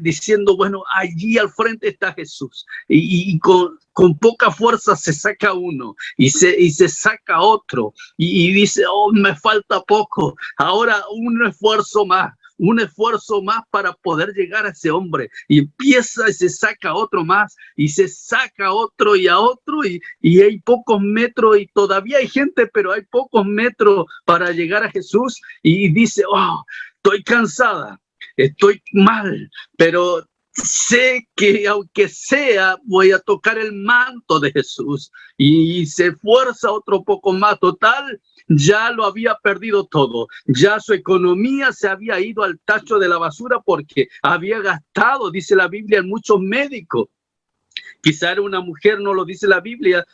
diciendo, bueno, allí al frente está Jesús, y con poca fuerza se saca uno y se saca otro y dice, oh, me falta poco, ahora un esfuerzo más para poder llegar a ese hombre, y empieza y se saca otro más y se saca otro y a otro, y hay pocos metros y todavía hay gente, pero hay pocos metros para llegar a Jesús, y dice, oh, estoy cansada, estoy mal, pero sé que aunque sea voy a tocar el manto de Jesús, y se esfuerza otro poco más. Total, ya lo había perdido todo, ya su economía se había ido al tacho de la basura porque había gastado, dice la Biblia, en muchos médicos. Quizá era una mujer, no lo dice la Biblia,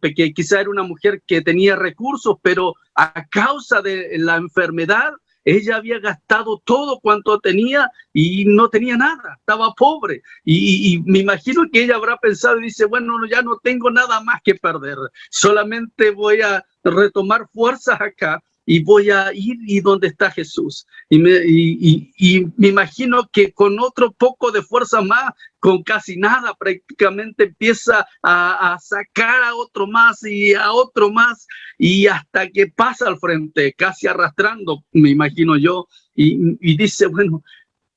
que quizá era una mujer que tenía recursos, pero a causa de la enfermedad, ella había gastado todo cuanto tenía y no tenía nada, estaba pobre. Y me imagino que ella habrá pensado y dice, bueno, ya no tengo nada más que perder, solamente voy a retomar fuerzas acá y voy a ir y donde está Jesús. Y me imagino que con otro poco de fuerza más, con casi nada, prácticamente empieza a sacar a otro más y a otro más, y hasta que pasa al frente, casi arrastrando, me imagino yo, y dice, bueno,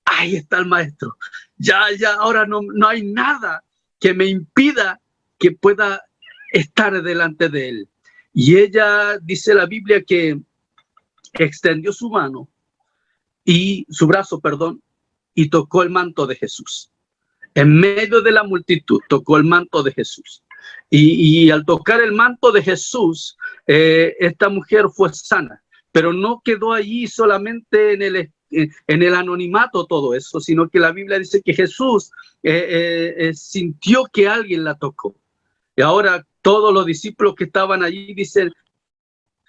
ahí está el maestro. Ya, ahora no hay nada que me impida que pueda estar delante de él. Y ella, dice la Biblia, que extendió su mano y su brazo, y tocó el manto de Jesús. En medio de la multitud tocó el manto de Jesús. Y al tocar el manto de Jesús, esta mujer fue sana. Pero no quedó allí solamente en el anonimato todo eso, sino que la Biblia dice que Jesús sintió que alguien la tocó. Y ahora todos los discípulos que estaban allí, dicen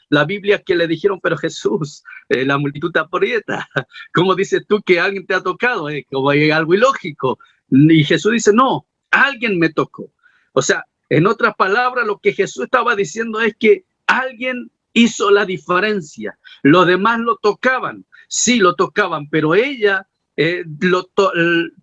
la Biblia, que le dijeron, pero Jesús, la multitud te aprieta. ¿Cómo dices tú que alguien te ha tocado? Como hay algo ilógico. Y Jesús dice, no, alguien me tocó. O sea, en otras palabras, lo que Jesús estaba diciendo es que alguien hizo la diferencia. Los demás lo tocaban, sí lo tocaban, pero ella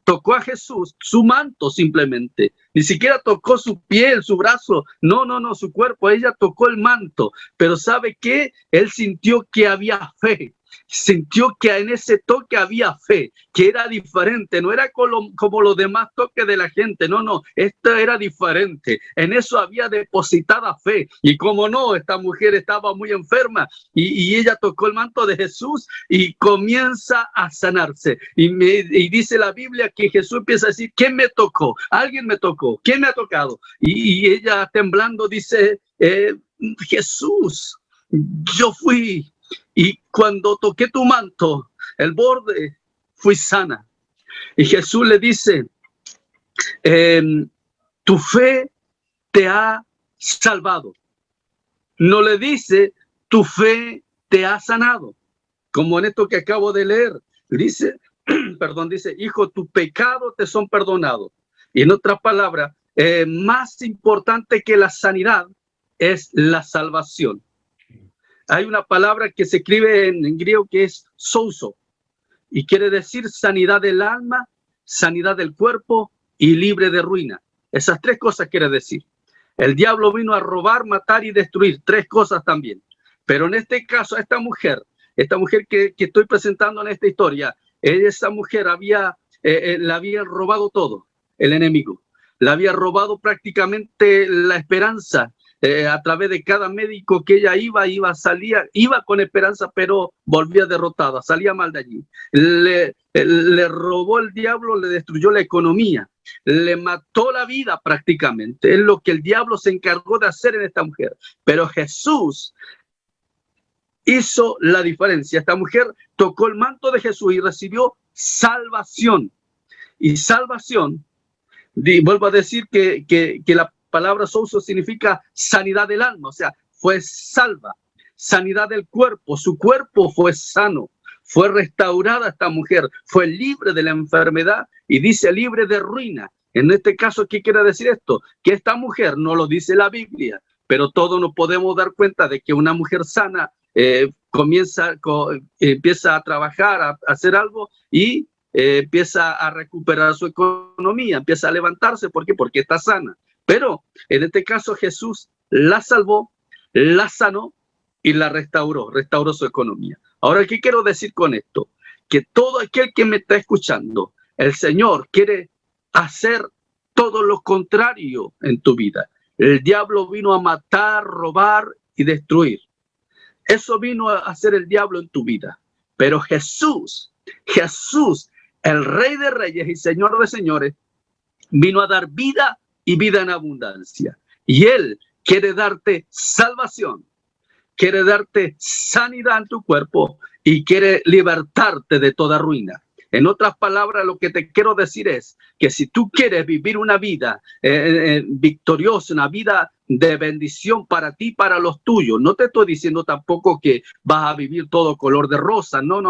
tocó a Jesús, su manto simplemente. Ni siquiera tocó su piel, su brazo, no, su cuerpo. Ella tocó el manto. Pero ¿sabe qué? Él sintió que había fe. sintió que en ese toque había fe, que era diferente, no era como los demás toques de la gente, no, esto era diferente, en eso había depositada fe, y como no, esta mujer estaba muy enferma, y ella tocó el manto de Jesús, y comienza a sanarse, y dice la Biblia que Jesús empieza a decir, ¿quién me tocó? Alguien me tocó, ¿quién me ha tocado? Y ella temblando dice, Jesús, yo fui, y cuando toqué tu manto, el borde, fui sana. Y Jesús le dice, tu fe te ha salvado. No le dice, tu fe te ha sanado. Como en esto que acabo de leer, dice, dice, hijo, tus pecados te son perdonados. Y en otras palabras, más importante que la sanidad es la salvación. Hay una palabra que se escribe en griego que es souso y quiere decir sanidad del alma, sanidad del cuerpo y libre de ruina. Esas tres cosas quiere decir. El diablo vino a robar, matar y destruir, tres cosas también. Pero en este caso, esta mujer que estoy presentando en esta historia, esa mujer le había robado todo, el enemigo. Le había robado prácticamente la esperanza. A través de cada médico que ella salía con esperanza, pero volvía derrotada, salía mal de allí. Le robó el diablo, le destruyó la economía, le mató la vida prácticamente. Es lo que el diablo se encargó de hacer en esta mujer. Pero Jesús hizo la diferencia. Esta mujer tocó el manto de Jesús y recibió salvación. Y salvación, vuelvo a decir que la palabra souso significa sanidad del alma, o sea, fue salva, sanidad del cuerpo, su cuerpo fue sano, fue restaurada esta mujer, fue libre de la enfermedad y dice libre de ruina. En este caso, ¿qué quiere decir esto? Que esta mujer, no lo dice la Biblia, pero todos nos podemos dar cuenta de que una mujer sana empieza a trabajar, a hacer algo y empieza a recuperar su economía, empieza a levantarse. ¿Por qué? Porque está sana. Pero en este caso Jesús la salvó, la sanó y la restauró su economía. Ahora, ¿qué quiero decir con esto? Que todo aquel que me está escuchando, el Señor quiere hacer todo lo contrario en tu vida. El diablo vino a matar, robar y destruir. Eso vino a hacer el diablo en tu vida. Pero Jesús, el Rey de Reyes y Señor de Señores, vino a dar vida y vida en abundancia. Y Él quiere darte salvación, quiere darte sanidad en tu cuerpo y quiere libertarte de toda ruina. En otras palabras, lo que te quiero decir es que si tú quieres vivir una vida victoriosa, una vida de bendición para ti, para los tuyos, no te estoy diciendo tampoco que vas a vivir todo color de rosa, no,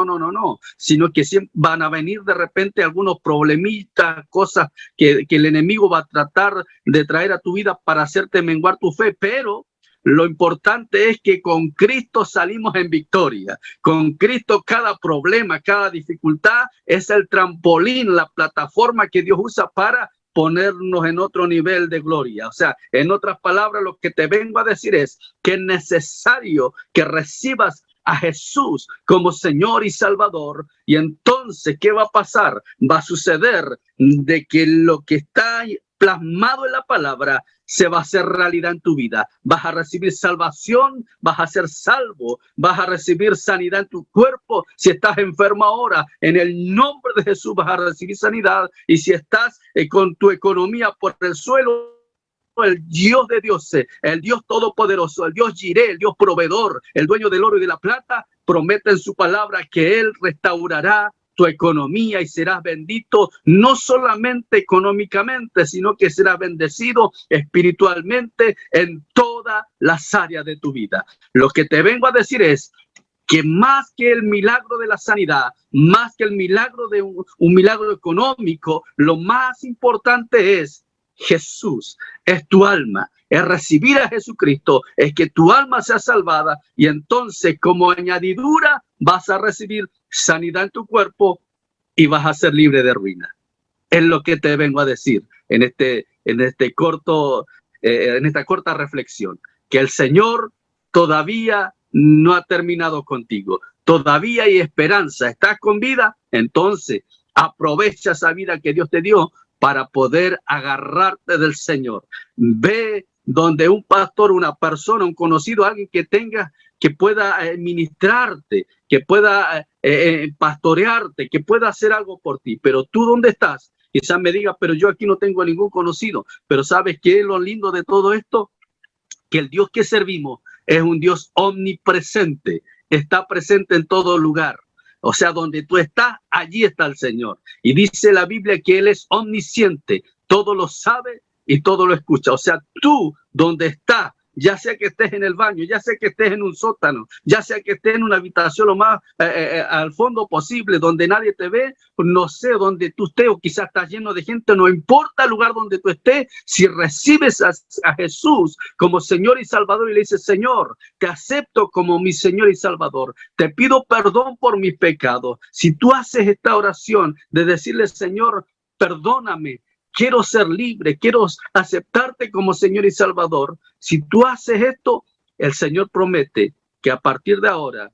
sino que siempre van a venir de repente algunos problemitas, cosas que el enemigo va a tratar de traer a tu vida para hacerte menguar tu fe, pero lo importante es que con Cristo salimos en victoria. Con Cristo cada problema, cada dificultad es el trampolín, la plataforma que Dios usa para ponernos en otro nivel de gloria. O sea, en otras palabras, lo que te vengo a decir es que es necesario que recibas a Jesús como Señor y Salvador. Y entonces, ¿qué va a pasar? Va a suceder de que lo que está plasmado en la palabra se va a hacer realidad en tu vida. Vas a recibir salvación, vas a ser salvo, vas a recibir sanidad en tu cuerpo. Si estás enfermo ahora, en el nombre de Jesús vas a recibir sanidad. Y si estás con tu economía por el suelo, el Dios de dioses, el Dios todopoderoso, el Dios Jireh, el Dios proveedor, el dueño del oro y de la plata, promete en su palabra que Él restaurará tu economía y serás bendito no solamente económicamente, sino que serás bendecido espiritualmente en todas las áreas de tu vida. Lo que te vengo a decir es que más que el milagro de la sanidad, más que el milagro de un milagro económico, lo más importante es Jesús, es tu alma, es recibir a Jesucristo, es que tu alma sea salvada y entonces como añadidura vas a recibir sanidad en tu cuerpo y vas a ser libre de ruina. Es lo que te vengo a decir en esta corta reflexión, que el Señor todavía no ha terminado contigo. todavía hay esperanza. ¿Estás con vida? Entonces, aprovecha esa vida que Dios te dio para poder agarrarte del Señor. Ve donde un pastor, una persona, un conocido, alguien que pueda ministrarte, que pueda pastorearte, que pueda hacer algo por ti. Pero tú, ¿dónde estás? Quizás me diga, pero yo aquí no tengo ningún conocido. Pero ¿sabes qué es lo lindo de todo esto? Que el Dios que servimos es un Dios omnipresente, está presente en todo lugar. O sea, donde tú estás, allí está el Señor. Y dice la Biblia que Él es omnisciente, todo lo sabe y todo lo escucha. O sea, tú donde estás, ya sea que estés en el baño, ya sea que estés en un sótano, ya sea que estés en una habitación lo más al fondo posible, donde nadie te ve, no sé dónde tú estés, o quizás estás lleno de gente, no importa el lugar donde tú estés, si recibes a Jesús como Señor y Salvador y le dices, Señor, te acepto como mi Señor y Salvador, te pido perdón por mis pecados. Si tú haces esta oración de decirle, Señor, perdóname, quiero ser libre, quiero aceptarte como Señor y Salvador. Si tú haces esto, el Señor promete que a partir de ahora,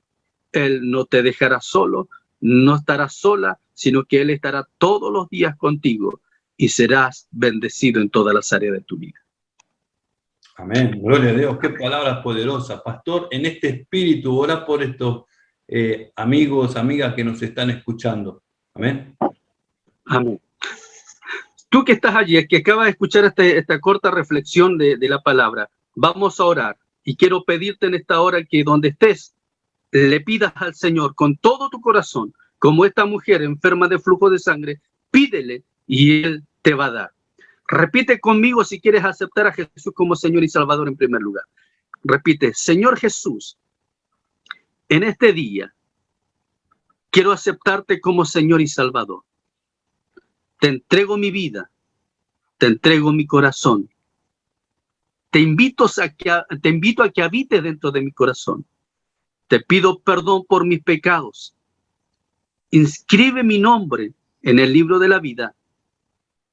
Él no te dejará solo, no estarás sola, sino que Él estará todos los días contigo y serás bendecido en todas las áreas de tu vida. Amén. Gloria a Dios. Qué palabras poderosas. Pastor, en este espíritu, ora por estos amigos, amigas que nos están escuchando. Amén. Amén. Tú que estás allí, que acabas de escuchar esta corta reflexión de la palabra, vamos a orar. Y quiero pedirte en esta hora que donde estés, le pidas al Señor con todo tu corazón, como esta mujer enferma de flujo de sangre, pídele y Él te va a dar. Repite conmigo si quieres aceptar a Jesús como Señor y Salvador en primer lugar. Repite, Señor Jesús, en este día quiero aceptarte como Señor y Salvador. Te entrego mi vida, te entrego mi corazón. Te invito a que habites dentro de mi corazón. Te pido perdón por mis pecados. Inscribe mi nombre en el libro de la vida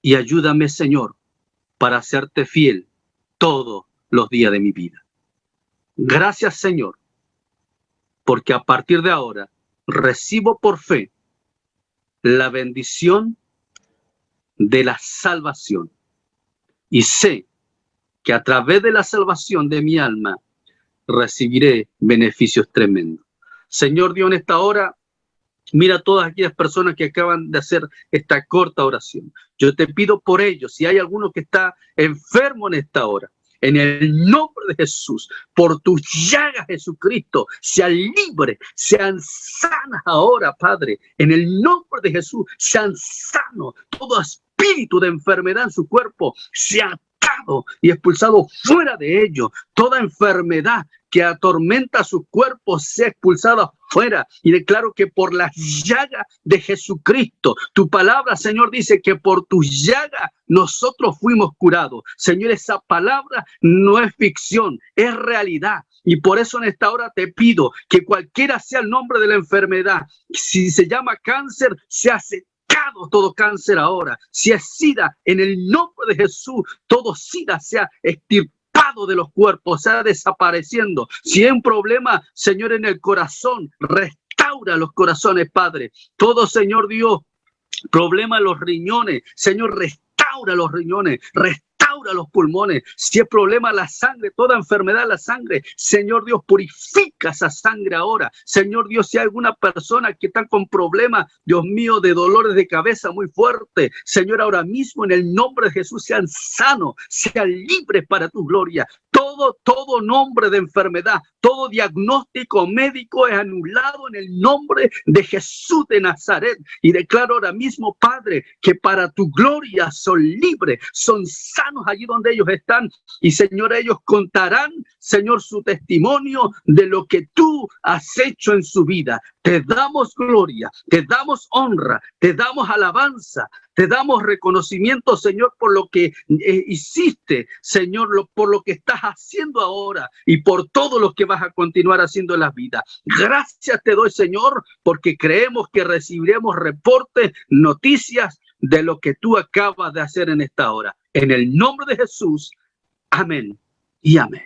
y ayúdame, Señor, para serte fiel todos los días de mi vida. Gracias, Señor, porque a partir de ahora recibo por fe la bendición de la salvación y sé que a través de la salvación de mi alma recibiré beneficios tremendos. Señor Dios, en esta hora, mira a todas aquellas personas que acaban de hacer esta corta oración. Yo te pido por ellos, si hay alguno que está enfermo en esta hora, en el nombre de Jesús, por tus llagas, Jesucristo, sean libres, sean sanas ahora, Padre. En el nombre de Jesús, sean sanos. Todo espíritu de enfermedad en su cuerpo sea atado y expulsado fuera de ellos. Toda enfermedad que atormenta su cuerpo sea expulsada fuera. Y declaro que por las llagas de Jesucristo, tu palabra, Señor, dice que por tus llagas nosotros fuimos curados. Señor, esa palabra no es ficción, es realidad. Y por eso en esta hora te pido que cualquiera sea el nombre de la enfermedad, si se llama cáncer, sea secado todo cáncer ahora. Si es SIDA, en el nombre de Jesús, todo SIDA sea extirpado de los cuerpos, sea desapareciendo. Si hay un problema, Señor, en el corazón, restaura los corazones, Padre. Todo, Señor Dios, problema en los riñones, Señor, restaura los riñones, restaura los pulmones. Si es problema la sangre, toda enfermedad la sangre, Señor Dios, purifica esa sangre ahora. Señor Dios, si hay alguna persona que está con problemas, Dios mío, de dolores de cabeza muy fuerte, Señor, ahora mismo en el nombre de Jesús sean sanos, sean libres para tu gloria. Todo nombre de enfermedad, todo diagnóstico médico es anulado en el nombre de Jesús de Nazaret. Y declaro ahora mismo, Padre, que para tu gloria son libres, son sanos allí donde ellos están. Y Señor, ellos contarán, Señor, su testimonio de lo que tú has hecho en su vida. Te damos gloria, te damos honra, te damos alabanza, te damos reconocimiento, Señor, por lo que hiciste, Señor, por lo que estás haciendo ahora y por todo lo que vas a continuar haciendo en la vida. Gracias te doy, Señor, porque creemos que recibiremos reportes, noticias de lo que tú acabas de hacer en esta hora. En el nombre de Jesús, amén y amén.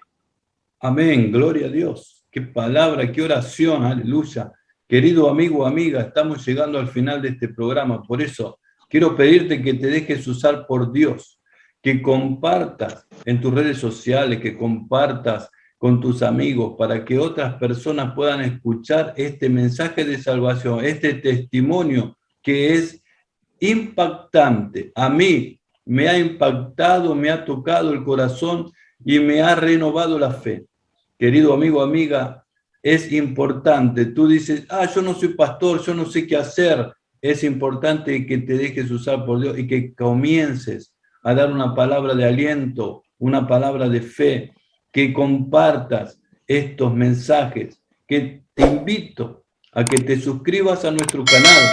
Amén, gloria a Dios. Qué palabra, qué oración, aleluya. Querido amigo o amiga, estamos llegando al final de este programa, por eso quiero pedirte que te dejes usar por Dios, que compartas en tus redes sociales, que compartas con tus amigos para que otras personas puedan escuchar este mensaje de salvación, este testimonio que es impactante. A mí me ha impactado, me ha tocado el corazón y me ha renovado la fe. Querido amigo, amiga, es importante. Tú dices, yo no soy pastor, yo no sé qué hacer. Es importante que te dejes usar por Dios y que comiences a dar una palabra de aliento, una palabra de fe, que compartas estos mensajes, que te invito a que te suscribas a nuestro canal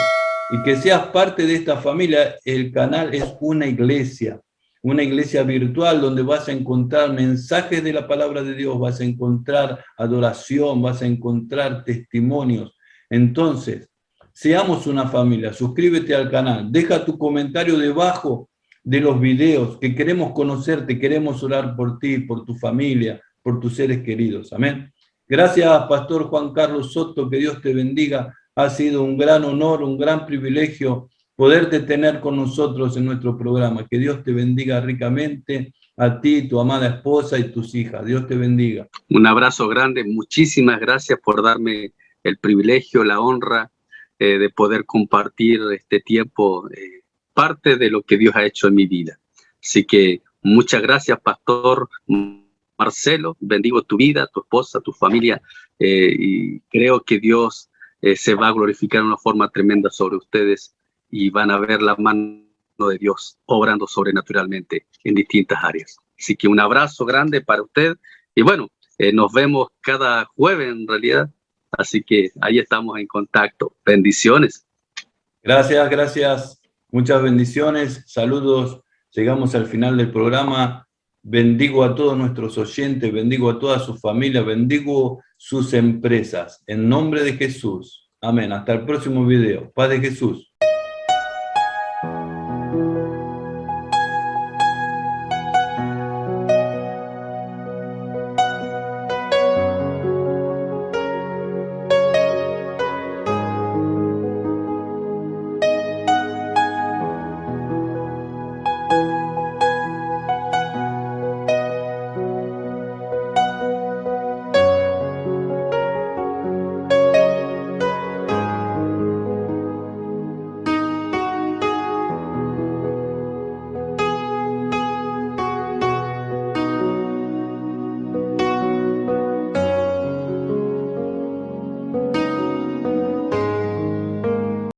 y que seas parte de esta familia. El canal es una iglesia virtual donde vas a encontrar mensajes de la palabra de Dios, vas a encontrar adoración, vas a encontrar testimonios. Entonces, seamos una familia, suscríbete al canal, deja tu comentario debajo de los videos, que queremos conocerte, queremos orar por ti, por tu familia, por tus seres queridos. Amén. Gracias, Pastor Juan Carlos Soto, que Dios te bendiga. Ha sido un gran honor, un gran privilegio poderte tener con nosotros en nuestro programa. Que Dios te bendiga ricamente a ti, tu amada esposa y tus hijas. Dios te bendiga. Un abrazo grande. Muchísimas gracias por darme el privilegio, la honra de poder compartir este tiempo, parte de lo que Dios ha hecho en mi vida. Así que muchas gracias, Pastor Marcelo. Bendigo tu vida, tu esposa, tu familia, y creo que Dios se va a glorificar de una forma tremenda sobre ustedes y van a ver la mano de Dios obrando sobrenaturalmente en distintas áreas. Así que un abrazo grande para usted y bueno, nos vemos cada jueves en realidad, así que ahí estamos en contacto. Bendiciones. Gracias, gracias. Muchas bendiciones, saludos. Llegamos al final del programa. Bendigo a todos nuestros oyentes, bendigo a toda su familia, bendigo sus empresas. En nombre de Jesús. Amén. Hasta el próximo video. Paz de Jesús.